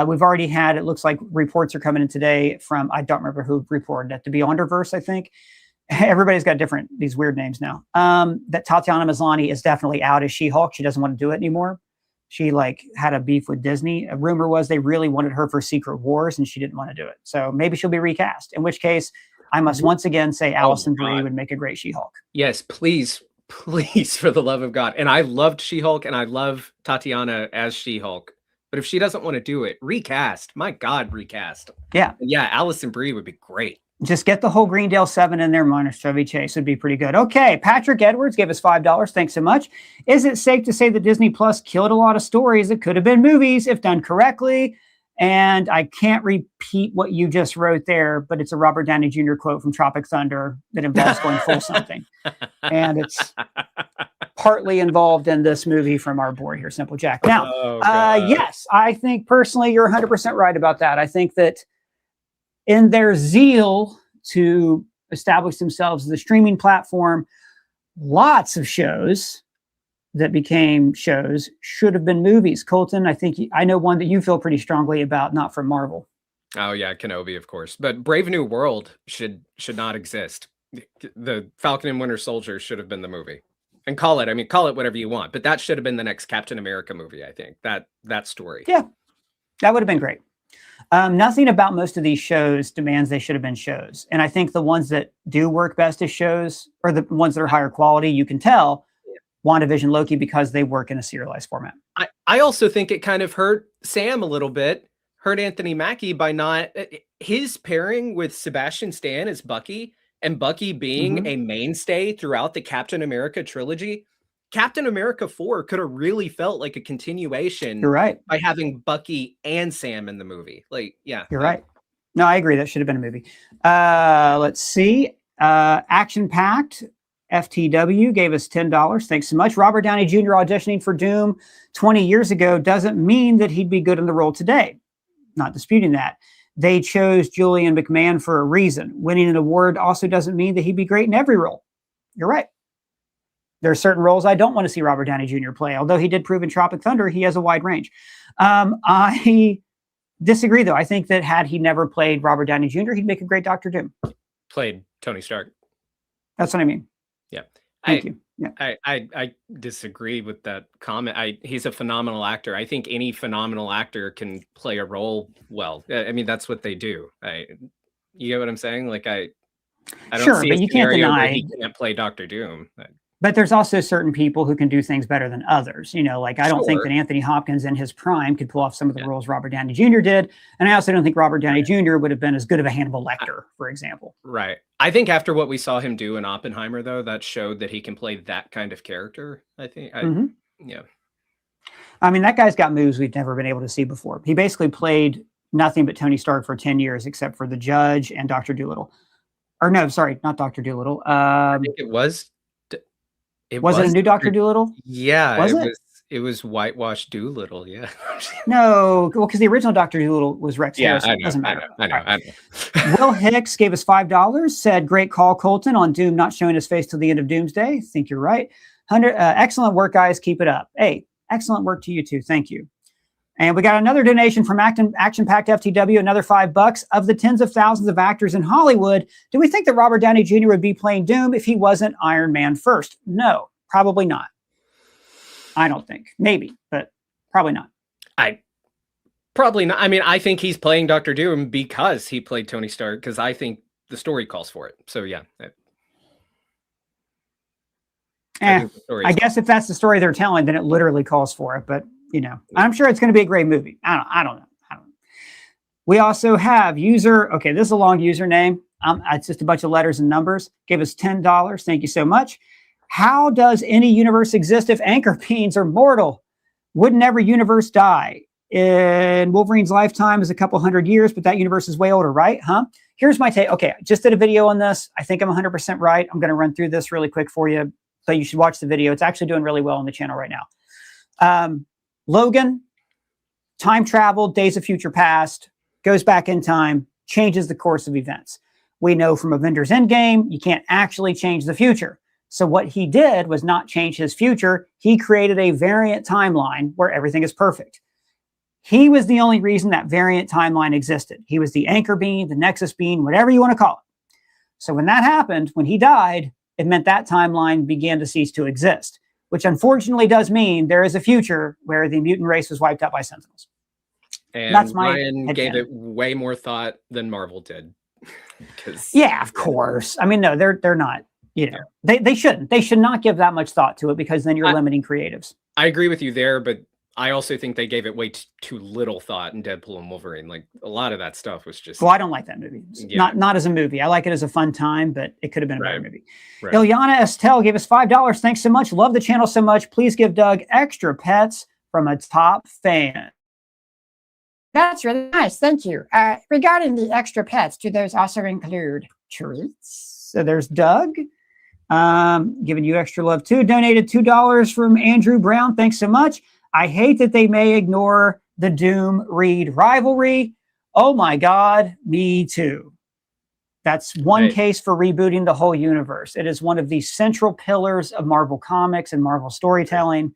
We've already had, it looks like reports are coming in today from, I don't remember who reported it, the Beyonderverse, I think. Everybody's got these weird names now. That Tatiana Maslany is definitely out as She-Hulk. She doesn't want to do it anymore. She had a beef with Disney. A rumor was they really wanted her for Secret Wars and she didn't want to do it. So maybe she'll be recast, in which case I must once again say Alison Brie would make a great She-Hulk. Yes, please, for the love of God. And I loved She-Hulk and I love Tatiana as She-Hulk. But if she doesn't want to do it, recast. My God, recast. Yeah. Yeah, Alison Brie would be great. Just get the whole Greendale 7 in there minus Chevy Chase would be pretty good. Okay, Patrick Edwards gave us $5. Thanks so much. Is it safe to say that Disney Plus killed a lot of stories that could have been movies if done correctly? And I can't repeat what you just wrote there, but it's a Robert Downey Jr. quote from Tropic Thunder that involves going full something. And it's partly involved in this movie from our board here, Simple Jack. Now, yes, I think personally you're 100% right about that. I think that in their zeal to establish themselves as a streaming platform, lots of shows that became shows should have been movies. Colton, I think I know one that you feel pretty strongly about, not from Marvel. Oh yeah, Kenobi, of course. But Brave New World should not exist. The Falcon and Winter Soldier should have been the movie. And call it whatever you want. But that should have been the next Captain America movie, I think. That story. Yeah, that would have been great. Nothing about most of these shows demands they should have been shows. And I think the ones that do work best as shows are the ones that are higher quality. You can tell WandaVision, Loki, because they work in a serialized format. I also think it kind of hurt Sam a little bit, hurt Anthony Mackie by not his pairing with Sebastian Stan as Bucky and Bucky being a mainstay throughout the Captain America trilogy. Captain America 4 could have really felt like a continuation. You're right. By having Bucky and Sam in the movie. You're right. No, I agree. That should have been a movie. Let's see. Action-packed. FTW gave us $10. Thanks so much. Robert Downey Jr. auditioning for Doom 20 years ago doesn't mean that he'd be good in the role today. Not disputing that. They chose Julian McMahon for a reason. Winning an award also doesn't mean that he'd be great in every role. You're right. There are certain roles I don't want to see Robert Downey Jr. play, although he did prove in Tropic Thunder he has a wide range. I disagree, though. I think that had he never played Robert Downey Jr., he'd make a great Dr. Doom. Played Tony Stark. That's what I mean. Yeah. Thank you. Yeah. I disagree with that comment. He's a phenomenal actor. I think any phenomenal actor can play a role well. I mean, that's what they do. You get what I'm saying? Like I don't see but you can't deny he can't play Dr. Doom. But there's also certain people who can do things better than others. I don't think that Anthony Hopkins in his prime could pull off some of the roles Robert Downey Jr. did. And I also don't think Robert Downey Jr. would have been as good of a Hannibal Lecter, for example. Right. I think after what we saw him do in Oppenheimer, though, that showed that he can play that kind of character, I think. Yeah. I mean, that guy's got moves we've never been able to see before. He basically played nothing but Tony Stark for 10 years, except for the Judge and Dr. Doolittle. Or no, sorry, not Dr. Doolittle. I think it was. Was it a new Dr. Doolittle? Yeah, Was it it? was. It was whitewashed Doolittle. Yeah. No, well, because the original Dr. Doolittle was Rex Harrison. I know. Doesn't matter. I know. Will Hicks gave us $5. Said, "Great call, Colton, on Doom not showing his face till the end of Doomsday." I think you're right. 100. Excellent work, guys. Keep it up. Hey, excellent work to you too. Thank you. And we got another donation from Action Packed FTW. Another $5. Of the tens of thousands of actors in Hollywood, do we think that Robert Downey Jr. would be playing Doom if he wasn't Iron Man first? No, probably not. I don't think. Maybe, but probably not. Probably not. I mean, I think he's playing Dr. Doom because he played Tony Stark, because I think the story calls for it. So yeah. I guess if that's the story they're telling, then it literally calls for it. But I'm sure it's going to be a great movie. I don't know. We also have user. Okay, this is a long username. It's just a bunch of letters and numbers. Gave us $10. Thank you so much. How does any universe exist if anchor beings are mortal? Wouldn't every universe die? In Wolverine's lifetime is a couple hundred years, but that universe is way older, right? Here's my take. Okay, just did a video on this. I think I'm 100% right. I'm going to run through this really quick for you, so you should watch the video. It's actually doing really well on the channel right now. Logan, time travel, Days of Future Past, goes back in time, changes the course of events. We know from Avengers Endgame, you can't actually change the future. So what he did was not change his future. He created a variant timeline where everything is perfect. He was the only reason that variant timeline existed. He was the anchor being, the nexus being, whatever you want to call it. So when that happened, when he died, it meant that timeline began to cease to exist, which unfortunately does mean there is a future where the mutant race was wiped out by Sentinels. And that's my Ryan gave it way more thought than Marvel did. Yeah, of course. I mean, no, they're not. They shouldn't. They should not give that much thought to it, because then you're limiting creatives. I agree with you there, but I also think they gave it way too little thought in Deadpool and Wolverine. Like, a lot of that stuff was just. Well, I don't like that movie. Yeah. Not as a movie. I like it as a fun time, but it could have been a better movie. Right. Ilyana Estelle gave us $5. Thanks so much. Love the channel so much. Please give Doug extra pets from a top fan. That's really nice. Thank you. Regarding the extra pets, do those also include treats? So there's Doug. Giving you extra love too. Donated $2 from Andrew Brown. Thanks so much. I hate that they may ignore the Doom Reed rivalry. Oh my God, me too. That's one case for rebooting the whole universe. It is one of the central pillars of Marvel Comics and Marvel storytelling.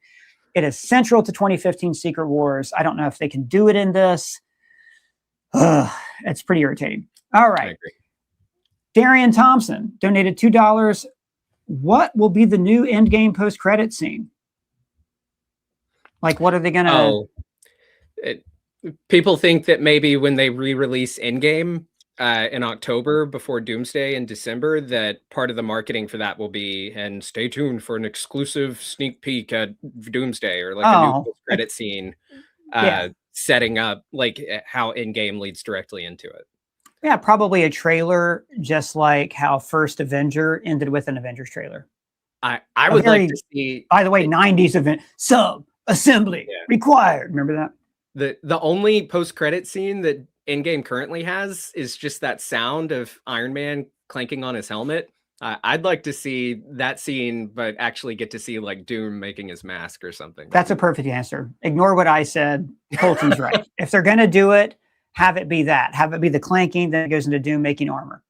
It is central to 2015 Secret Wars. I don't know if they can do it in this. It's pretty irritating. All right. Darian Thompson donated $2. What will be the new Endgame post-credit scene? Like, what are they going to... people think that maybe when they re-release Endgame in October before Doomsday in December, that part of the marketing for that will be, and stay tuned for an exclusive sneak peek at Doomsday, or like a new post-credit scene setting up like how Endgame leads directly into it. Yeah, probably a trailer, just like how First Avenger ended with an Avengers trailer. I would like to see... By the way, 90s event, sub-assembly required. Remember that? The only post-credit scene that Endgame currently has is just that sound of Iron Man clanking on his helmet. I'd like to see that scene, but actually get to see like Doom making his mask or something. That's a perfect answer. Ignore what I said. Colton's right. If they're going to do it, have it be that. Have it be the clanking, then it goes into Doom making armor.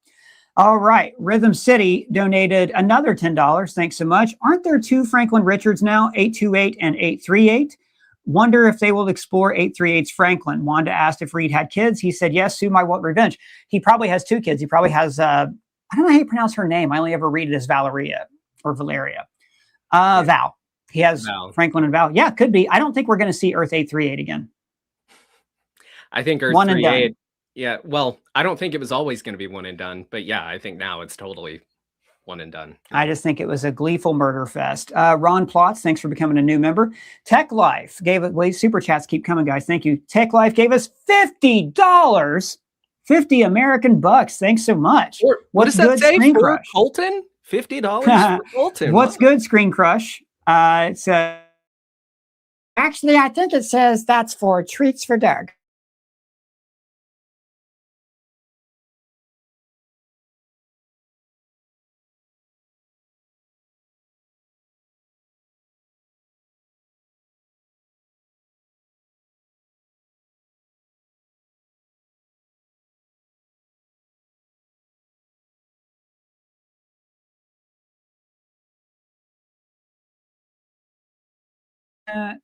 All right. Rhythm City donated another $10. Thanks so much. Aren't there two Franklin Richards now, 828 and 838? Wonder if they will explore 838's Franklin. Wanda asked if Reed had kids. He said, yes, Sue might want revenge. He probably has two kids. He probably has, I don't know how you pronounce her name. I only ever read it as Valeria or Valeria. Val. He has Val. Franklin and Val. Yeah, could be. I don't think we're going to see Earth 838 again. I think Earth 38. Yeah, well, I don't think it was always going to be one and done, but yeah, I think now it's totally one and done. I just think it was a gleeful murder fest. Ron Plotz, thanks for becoming a new member. Tech Life gave it. Wait, super chats keep coming, guys. Thank you. Tech Life gave us $50, 50 American bucks. Thanks so much. What does that say for Colton? $50 for Colton. What's good, ScreenCrush? It's Actually, I think it says that's for treats for Doug. Uh,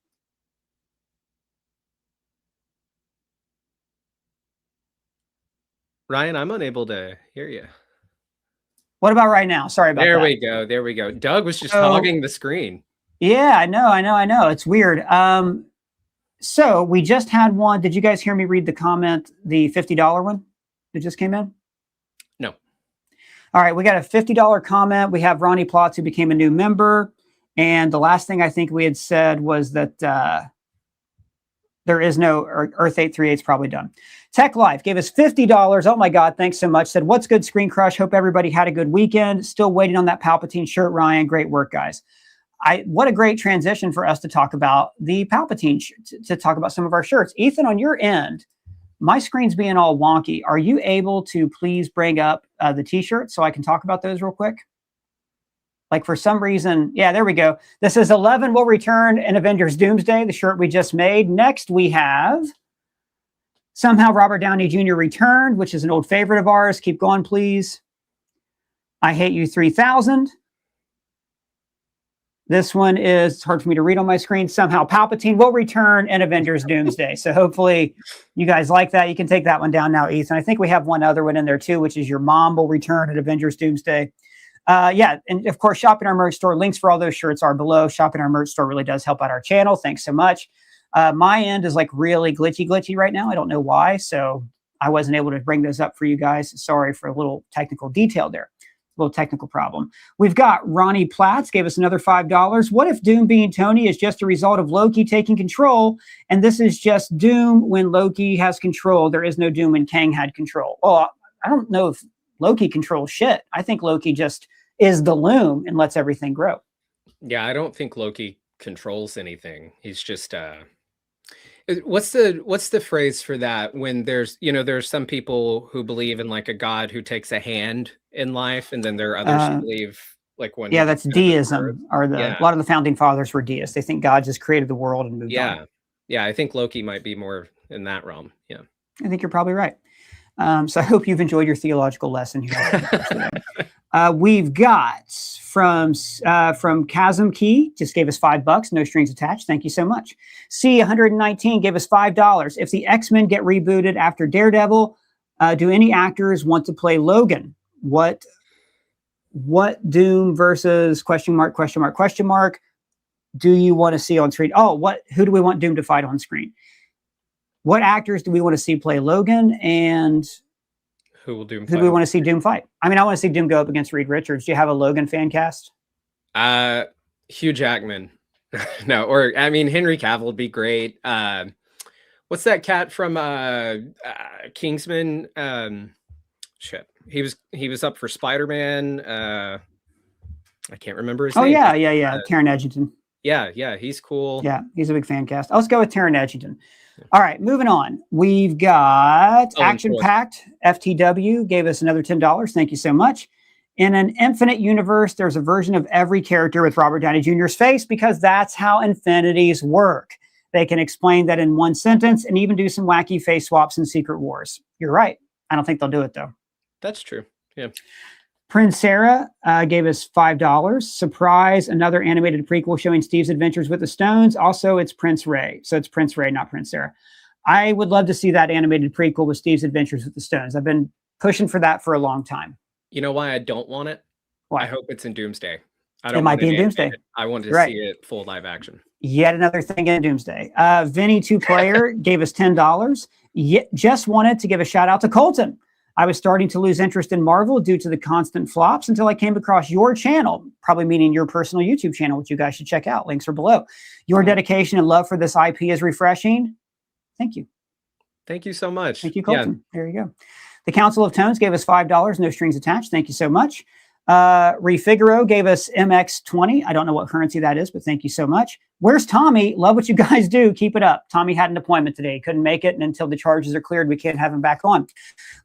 Ryan, I'm unable to hear you. what about right now? Sorry about There that. we go. There we go. Doug was just So- hogging the screen. Yeah, I know. It's weird. So we just had one. Did you guys hear me read the comment, the $50 one that just came in? No. All right, we got a $50 comment. We have Ronnie Plotz, who became a new member. And the last thing I think we had said was that there is no Earth 838 is probably done. Tech Life gave us $50. Oh my God, thanks so much. Said, what's good, ScreenCrush? Hope everybody had a good weekend. Still waiting on that Palpatine shirt, Ryan. Great work, guys. What a great transition for us to talk about the Palpatine, to talk about some of our shirts. Ethan, on your end, my screen's being all wonky. Are you able to please bring up the t-shirts so I can talk about those real quick? Like for some reason, yeah, there we go. This is 11 will return in Avengers Doomsday, the shirt we just made. Next, we have somehow Robert Downey Jr. returned, which is an old favorite of ours. Keep going, please. I Hate You 3000. This one is, it's hard for me to read on my screen. Somehow Palpatine will return in Avengers Doomsday. So hopefully you guys like that. You can take that one down now, Ethan. I think we have one other one in there too, which is Your Mom Will Return at Avengers Doomsday. Yeah, and of course, shop in our merch store. Links for all those shirts are below. Shop in our merch store really does help out our channel. Thanks so much. My end is like really glitchy right now. I don't know why. So I wasn't able to bring those up for you guys. Sorry for a little technical detail there. Little technical problem. We've got Ronnie Platts gave us another $5. What if Doom being Tony is just a result of Loki taking control, and this is just Doom when Loki has control? There is no Doom when Kang had control. Well, I don't know if Loki controls shit. I think Loki just is the loom and lets everything grow. Yeah, I don't think Loki controls anything. He's just what's the phrase for that when there's some people who believe in like a god who takes a hand in life, and then there are others who believe like one. Yeah, that's deism. A lot of the founding fathers were deists. They think God just created the world and moved on. Yeah, I think Loki might be more in that realm. Yeah, I think you're probably right. So I hope you've enjoyed your theological lesson here. We've got from Chasm Key, just gave us $5, no strings attached. Thank you so much. C119 gave us $5. If the X-Men get rebooted after Daredevil, do any actors want to play Logan? What Doom versus ? Do you want to see on screen? Who do we want Doom to fight on screen? What actors do we want to see play Logan, and who do we want to see Doom fight? I mean, I want to see Doom go up against Reed Richards. Do you have a Logan fan cast? Hugh Jackman. No, or I mean, Henry Cavill would be great. What's that cat from Kingsman? Shit, he was up for Spider-Man. I can't remember his name. Yeah. Taron Egerton. Yeah, he's cool. Yeah, he's a big fan cast. Let's go with Taron Egerton. All right, moving on. We've got Action Packed. FTW gave us another $10. Thank you so much. In an infinite universe, there's a version of every character with Robert Downey Jr.'s face, because that's how infinities work. They can explain that in one sentence and even do some wacky face swaps in Secret Wars. You're right. I don't think they'll do it, though. That's true. Yeah. Prince Sarah gave us $5. Surprise, another animated prequel showing Steve's adventures with the Stones. Also, it's Prince Ray. So it's Prince Ray, not Prince Sarah. I would love to see that animated prequel with Steve's adventures with the Stones. I've been pushing for that for a long time. You know why I don't want it? Why? I hope it's in Doomsday. It might be in Doomsday. I wanted to see it full live action. Yet another thing in Doomsday. Vinny 2Player gave us $10. Just wanted to give a shout out to Colton. I was starting to lose interest in Marvel due to the constant flops until I came across your channel, probably meaning your personal YouTube channel, which you guys should check out. Links are below. Your dedication and love for this IP is refreshing. Thank you. Thank you so much. Thank you, Colton. Yeah. There you go. The Council of Tones gave us $5, no strings attached. Thank you so much. Refigaro gave us MX20. I don't know what currency that is, but thank you so much. Where's Tommy? Love what you guys do. Keep it up. Tommy had an appointment today. Couldn't make it. And until the charges are cleared, we can't have him back on.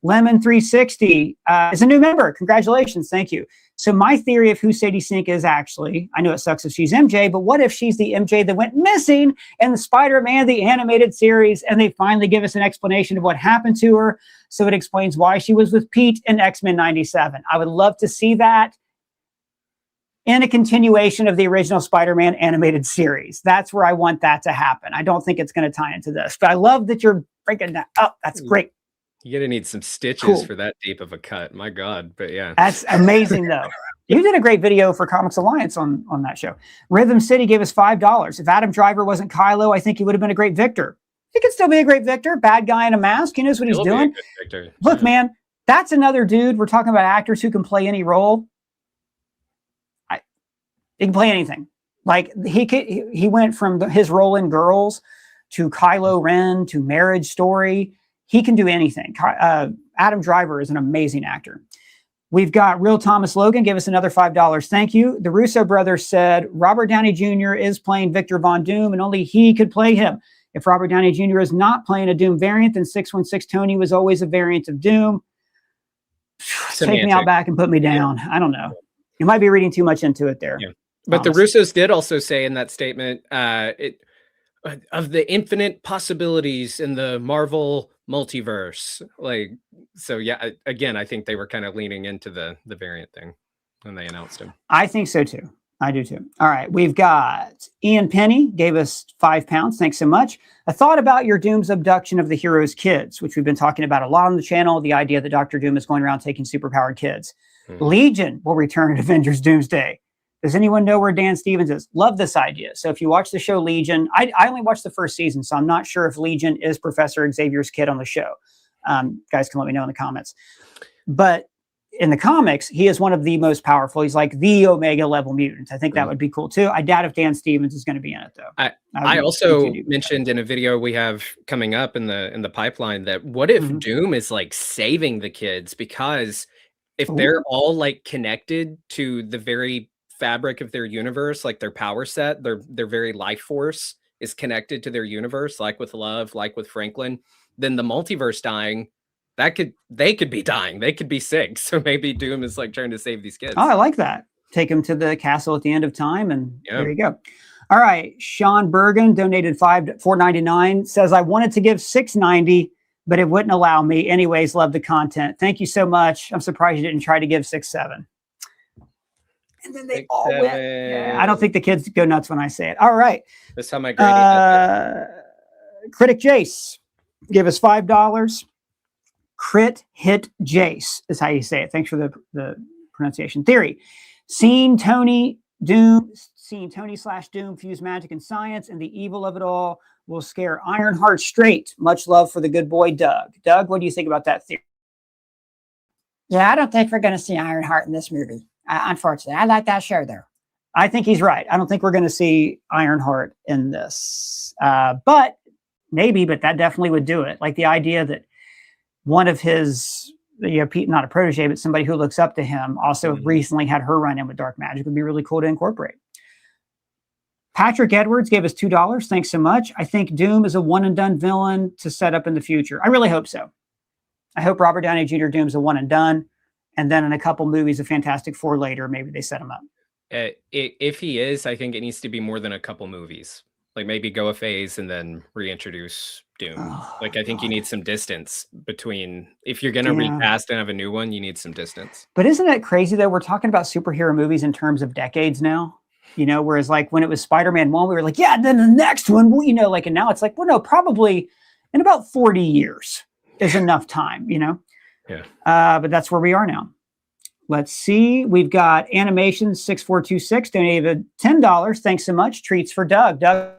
Lemon360 is a new member. Congratulations. Thank you. So my theory of who Sadie Sink is actually, I know it sucks if she's MJ, but what if she's the MJ that went missing in the Spider-Man, the animated series, and they finally give us an explanation of what happened to her. So it explains why she was with Pete in X-Men 97. I would love to see that in a continuation of the original Spider-Man animated series. That's where I want that to happen. I don't think it's going to tie into this, but I love that you're breaking that up. That's great. You're going to need some stitches for that deep of a cut. My God. But yeah. That's amazing, though. You did a great video for Comics Alliance on that show. Rhythm City gave us $5. If Adam Driver wasn't Kylo, I think he would have been a great Victor. He could still be a great Victor. Bad guy in a mask. He knows what he's doing. Look, man, that's another dude. We're talking about actors who can play any role. He can play anything. Like he went from his role in Girls to Kylo Ren to Marriage Story. He can do anything. Adam Driver is an amazing actor. We've got Real Thomas Logan, give us another $5. Thank you. The Russo brothers said Robert Downey Jr. is playing Victor Von Doom and only he could play him. If Robert Downey Jr. is not playing a Doom variant, then 616 Tony was always a variant of Doom. Take me out back and put me down. I don't know. You might be reading too much into it there. Yeah. But the Russos did also say in that statement, of the infinite possibilities in the Marvel multiverse. Like, so yeah, again, I think they were kind of leaning into the variant thing when they announced him. I think so too. I do too. All right. We've got Ian Penny gave us £5. Thanks so much. A thought about your Doom's abduction of the hero's kids, which we've been talking about a lot on the channel. The idea that Dr. Doom is going around taking superpowered kids. Legion will return at Avengers Doomsday. Does anyone know where Dan Stevens is? Love this idea. So if you watch the show Legion, I only watched the first season, so I'm not sure if Legion is Professor Xavier's kid on the show. Guys can let me know in the comments. But in the comics, he is one of the most powerful. He's like the Omega level mutant. I think that would be cool too. I doubt if Dan Stevens is going to be in it though. I also mentioned in a video we have coming up in the pipeline that what if Doom is like saving the kids, because if they're all like connected to the very fabric of their universe, like their power set, their very life force is connected to their universe, like with Love, like with Franklin, then the multiverse dying, they could be dying, they could be sick. So maybe Doom is like trying to save these kids. Oh, I like that. Take them to the castle at the end of time, and there you go. All right, Sean Bergen donated $4.99. Says I wanted to give $6.90, but it wouldn't allow me. Anyways, love the content. Thank you so much. I'm surprised you didn't try to give $6.7. And then they all went. Yeah, I don't think the kids go nuts when I say it. All right. That's how my grading Critic Jace give us $5. Crit Hit Jace is how you say it. Thanks for the pronunciation. Theory. Seeing Tony /Doom fuse magic and science, and the evil of it all will scare Ironheart straight. Much love for the good boy, Doug. Doug, what do you think about that theory? Yeah, I don't think we're going to see Ironheart in this movie. Unfortunately, I like that show though. I think he's right. I don't think we're going to see Ironheart in this, but maybe. But that definitely would do it. Like the idea that one of his, Pete, not a protege, but somebody who looks up to him, also recently had her run in with dark magic, would be really cool to incorporate. Patrick Edwards gave us $2. Thanks so much. I think Doom is a one and done villain to set up in the future. I really hope so. I hope Robert Downey Jr. Doom's a one and done. And then in a couple movies of Fantastic Four later, maybe they set him up. If he is, I think it needs to be more than a couple movies. Like maybe go a phase and then reintroduce Doom. I think you need some distance between, if you're going to recast and have a new one, you need some distance. But isn't it crazy though? We're talking about superhero movies in terms of decades now, whereas like when it was Spider-Man 1, we were like, yeah, then the next one, and now it's like, well, no, probably in about 40 years is enough time, Yeah. But that's where we are now. Let's see. We've got Animation 6426 donated $10. Thanks so much. Treats for Doug. Doug.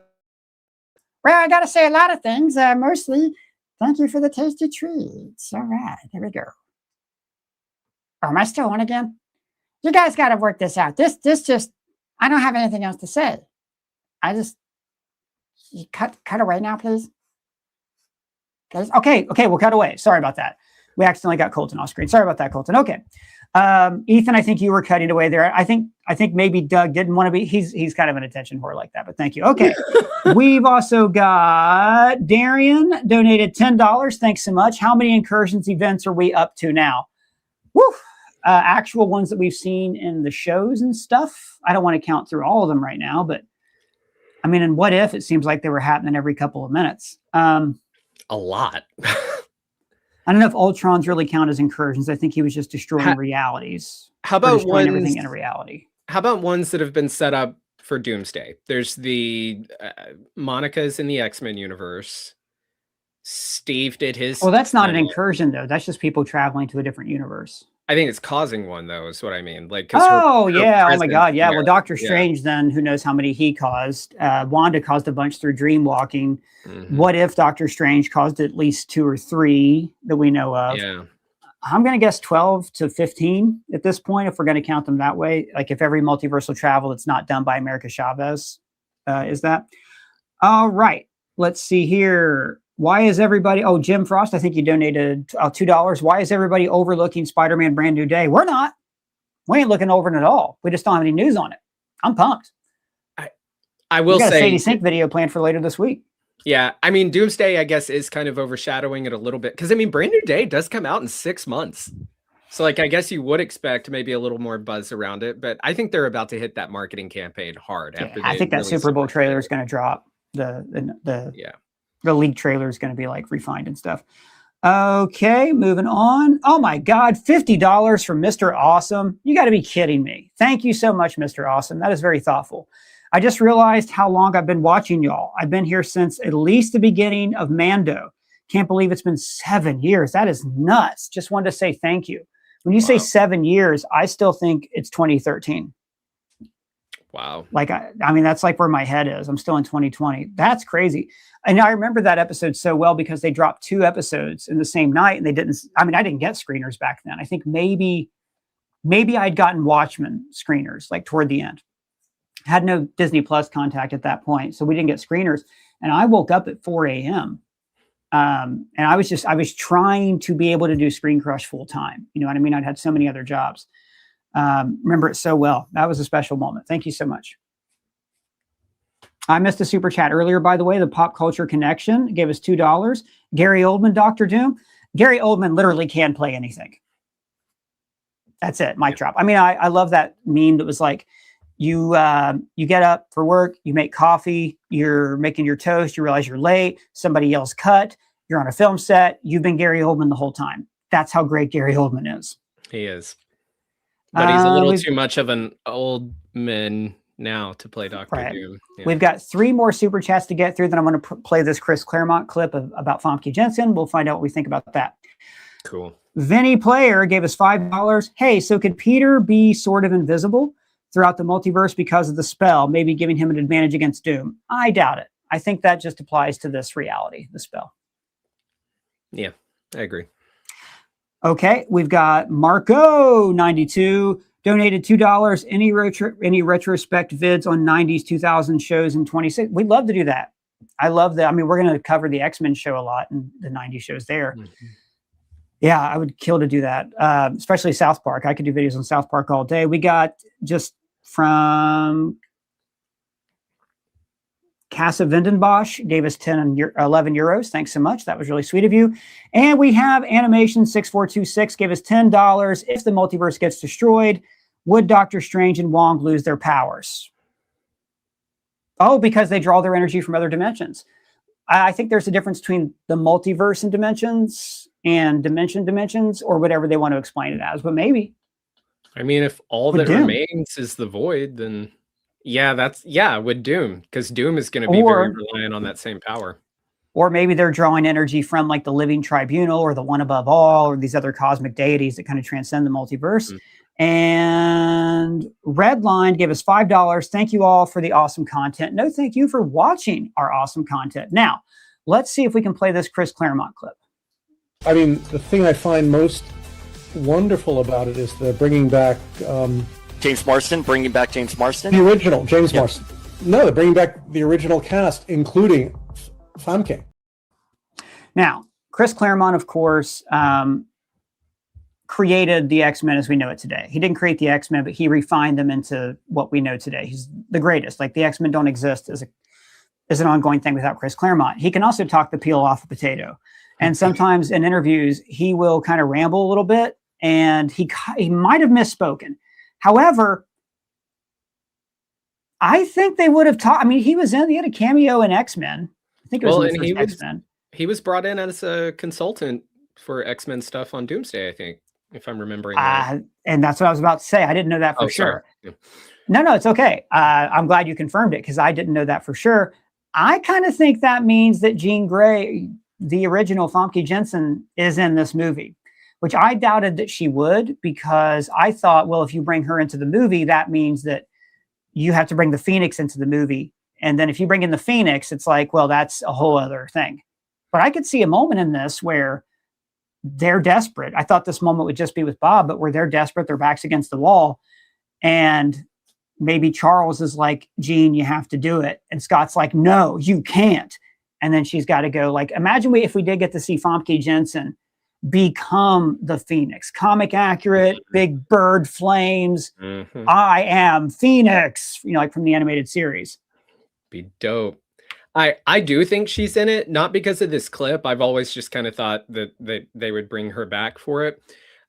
Well, I got to say a lot of things. Mostly, thank you for the tasty treats. All right, here we go. Oh, am I still on again? You guys got to work this out. This just, I don't have anything else to say. You cut away now, please. Okay, we'll cut away. Sorry about that. We accidentally got Colton off screen. Sorry about that, Colton. Okay. Ethan, I think you were cutting away there. I think maybe Doug didn't want to be. He's kind of an attention whore like that. But thank you. Okay, we've also got Darian donated $10. Thanks so much. How many incursions events are we up to now? Woo! Actual ones that we've seen in the shows and stuff. I don't want to count through all of them right now, but I mean, in What If, it seems like they were happening every couple of minutes. A lot. I don't know if Ultrons really count as incursions. I think he was just destroying realities. How about destroying everything in a reality? How about ones that have been set up for Doomsday? There's the Monica's in the X-Men universe. Steve did his. Well, that's not an incursion, though. That's just people traveling to a different universe. I think it's causing one, though, is what I mean. Like, oh my God, yeah. Well, Doctor Strange, then who knows how many he caused? Wanda caused a bunch through dream walking. What if Doctor Strange caused at least 2 or 3 that we know of? Yeah, I'm going to guess 12 to 15 at this point, if we're going to count them that way. Like if every multiversal travel that's not done by America Chavez is that. All right, let's see here. Why is everybody, Jim Frost, I think you donated $2. Why is everybody overlooking Spider-Man Brand New Day? We're not. We ain't looking over it at all. We just don't have any news on it. I'm pumped. I will say, we got a Sadie Sink video planned for later this week. Yeah, I mean, Doomsday, I guess, is kind of overshadowing it a little bit. Because, I mean, Brand New Day does come out in 6 months. So, like, I guess you would expect maybe a little more buzz around it. But I think they're about to hit that marketing campaign hard. I think that Super Bowl trailer is going to drop. The league trailer is going to be like refined and stuff. Okay, moving on. Oh my God, $50 from Mr. Awesome. You got to be kidding me. Thank you so much, Mr. Awesome. That is very thoughtful. I just realized how long I've been watching y'all. I've been here since at least the beginning of Mando. Can't believe it's been 7 years. That is nuts. Just wanted to say thank you. When you say 7 years, I still think it's 2013. Wow. Like, I mean, that's like where my head is. I'm still in 2020. That's crazy. And I remember that episode so well because they dropped 2 episodes in the same night and they didn't, I mean, I didn't get screeners back then. I think maybe I'd gotten Watchmen screeners like toward the end. Had no Disney Plus contact at that point. So we didn't get screeners. And I woke up at 4 a.m. And I was trying to be able to do ScreenCrush full time. You know what I mean? I'd had so many other jobs. Remember it so well. That was a special moment. Thank you so much. I missed a super chat earlier, by the way. The Pop Culture Connection gave us $2. Gary Oldman, Dr. Doom. Gary Oldman literally can play anything. That's it. Mic drop. I mean, I love that meme that was like, you get up for work, you make coffee, you're making your toast, you realize you're late, somebody yells cut, you're on a film set, you've been Gary Oldman the whole time. That's how great Gary Oldman is. He is. But he's a little too much of an old man now to play Dr. Doom. Yeah. We've got 3 more super chats to get through. Then I'm going to play this Chris Claremont clip about Famke Jensen. We'll find out what we think about that. Cool. Vinny Player gave us $5. Hey, so could Peter be sort of invisible throughout the multiverse because of the spell, maybe giving him an advantage against Doom? I doubt it. I think that just applies to this reality, the spell. Yeah, I agree. Okay, we've got Marco92 donated $2. Any retrospect vids on 90s, 2000 shows in 26? We'd love to do that. I love that. I mean, we're going to cover the X-Men show a lot and the 90s shows there. Mm-hmm. Yeah, I would kill to do that, especially South Park. I could do videos on South Park all day. We got just from Casa Vindenbosch gave us 11 euros. Thanks so much. That was really sweet of you. And we have Animation 6426 gave us $10. If the multiverse gets destroyed, would Doctor Strange and Wong lose their powers? Oh, because they draw their energy from other dimensions. I think there's a difference between the multiverse and dimensions or whatever they want to explain it as, but maybe. I mean, if all that remains is the void, then with Doom, because Doom is going to be very reliant on that same power. Or maybe they're drawing energy from like the Living Tribunal or the One Above All or these other cosmic deities that kind of transcend the multiverse. Mm-hmm. And Redline gave us $5. Thank you all for the awesome content. No, thank you for watching our awesome content. Now, let's see if we can play this Chris Claremont clip. I mean, the thing I find most wonderful about it is the bringing back... bringing back James Marsden? The original, James Marsden. No, they're bringing back the original cast, including Famke. Now, Chris Claremont, of course, created the X-Men as we know it today. He didn't create the X-Men, but he refined them into what we know today. He's the greatest. Like the X-Men don't exist as an ongoing thing without Chris Claremont. He can also talk the peel off a potato. And sometimes in interviews, he will kind of ramble a little bit, and he might have misspoken. However, I think they would have taught. I mean, he had a cameo in X-Men. I think it was in the first X-Men. He was brought in as a consultant for X-Men stuff on Doomsday, I think, if I'm remembering right. And that's what I was about to say. I didn't know that for sure. Yeah. No, it's okay. I'm glad you confirmed it because I didn't know that for sure. I kind of think that means that Jean Grey, the original Famke Janssen, is in this movie, which I doubted that she would, because I thought, well, if you bring her into the movie, that means that you have to bring the Phoenix into the movie. And then if you bring in the Phoenix, it's like, well, that's a whole other thing. But I could see a moment in this where they're desperate. I thought this moment would just be with Bob, but where they're desperate, their backs against the wall. And maybe Charles is like, Jean, you have to do it. And Scott's like, no, you can't. And then she's got to go. Like, imagine if we did get to see Famke Janssen become the Phoenix. Comic accurate, big bird flames. Mm-hmm. I am Phoenix, like from the animated series. Be dope. I do think she's in it, not because of this clip. I've always just kind of thought that they would bring her back for it.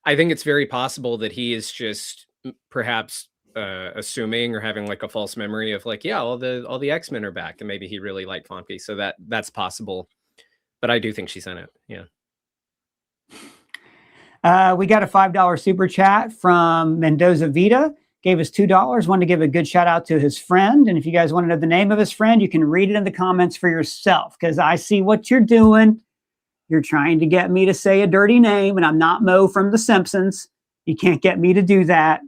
I think it's very possible that he is just perhaps assuming or having like a false memory of like, yeah, all the X-Men are back, and maybe he really liked Famke, so that's possible. But I do think she's in it. Yeah. We got a $5 super chat from Mendoza Vita. Gave us $2. Wanted to give a good shout out to his friend. And if you guys want to know the name of his friend, you can read it in the comments for yourself, because I see what you're doing. You're trying to get me to say a dirty name, and I'm not Mo from The Simpsons. You can't get me to do that.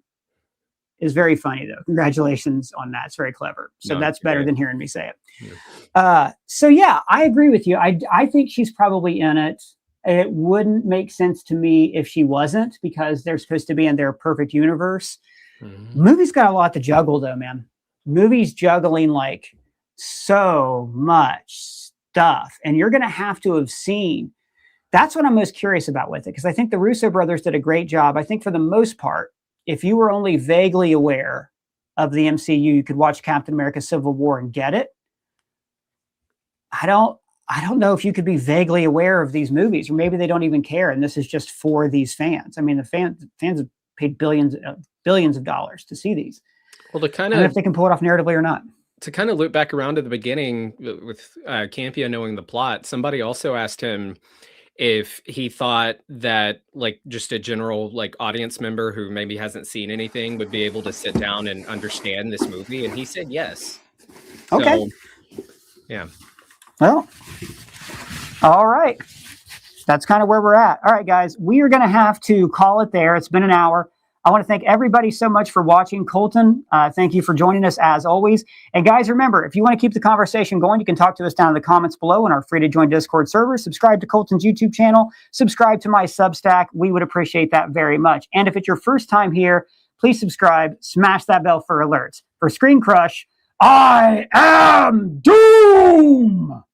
It's very funny, though. Congratulations on that. It's very clever. So that's better than hearing me say it. Yeah. So, yeah, I agree with you. I think she's probably in it. It wouldn't make sense to me if she wasn't, because they're supposed to be in their perfect universe. Mm-hmm. Movie's got a lot to juggle, though, man. Movie's juggling like so much stuff, and you're going to have seen. That's what I'm most curious about with it, because I think the Russo brothers did a great job. I think for the most part, if you were only vaguely aware of the MCU, you could watch Captain America: Civil War and get it. I don't know if you could be vaguely aware of these movies, or maybe they don't even care, and this is just for these fans. I mean, the fans have paid billions of dollars to see these. Well, to kind of, if they can pull it off narratively or not. To kind of loop back around to the beginning with Campia knowing the plot, somebody also asked him if he thought that like just a general like audience member who maybe hasn't seen anything would be able to sit down and understand this movie, and he said yes. Okay. So, yeah. Well, all right. That's kind of where we're at. All right, guys, we are going to have to call it there. It's been an hour. I want to thank everybody so much for watching. Colton, thank you for joining us as always. And guys, remember, if you want to keep the conversation going, you can talk to us down in the comments below in our free to join Discord server. Subscribe to Colton's YouTube channel. Subscribe to my Substack. We would appreciate that very much. And if it's your first time here, please subscribe. Smash that bell for alerts. For ScreenCrush, I am Doom!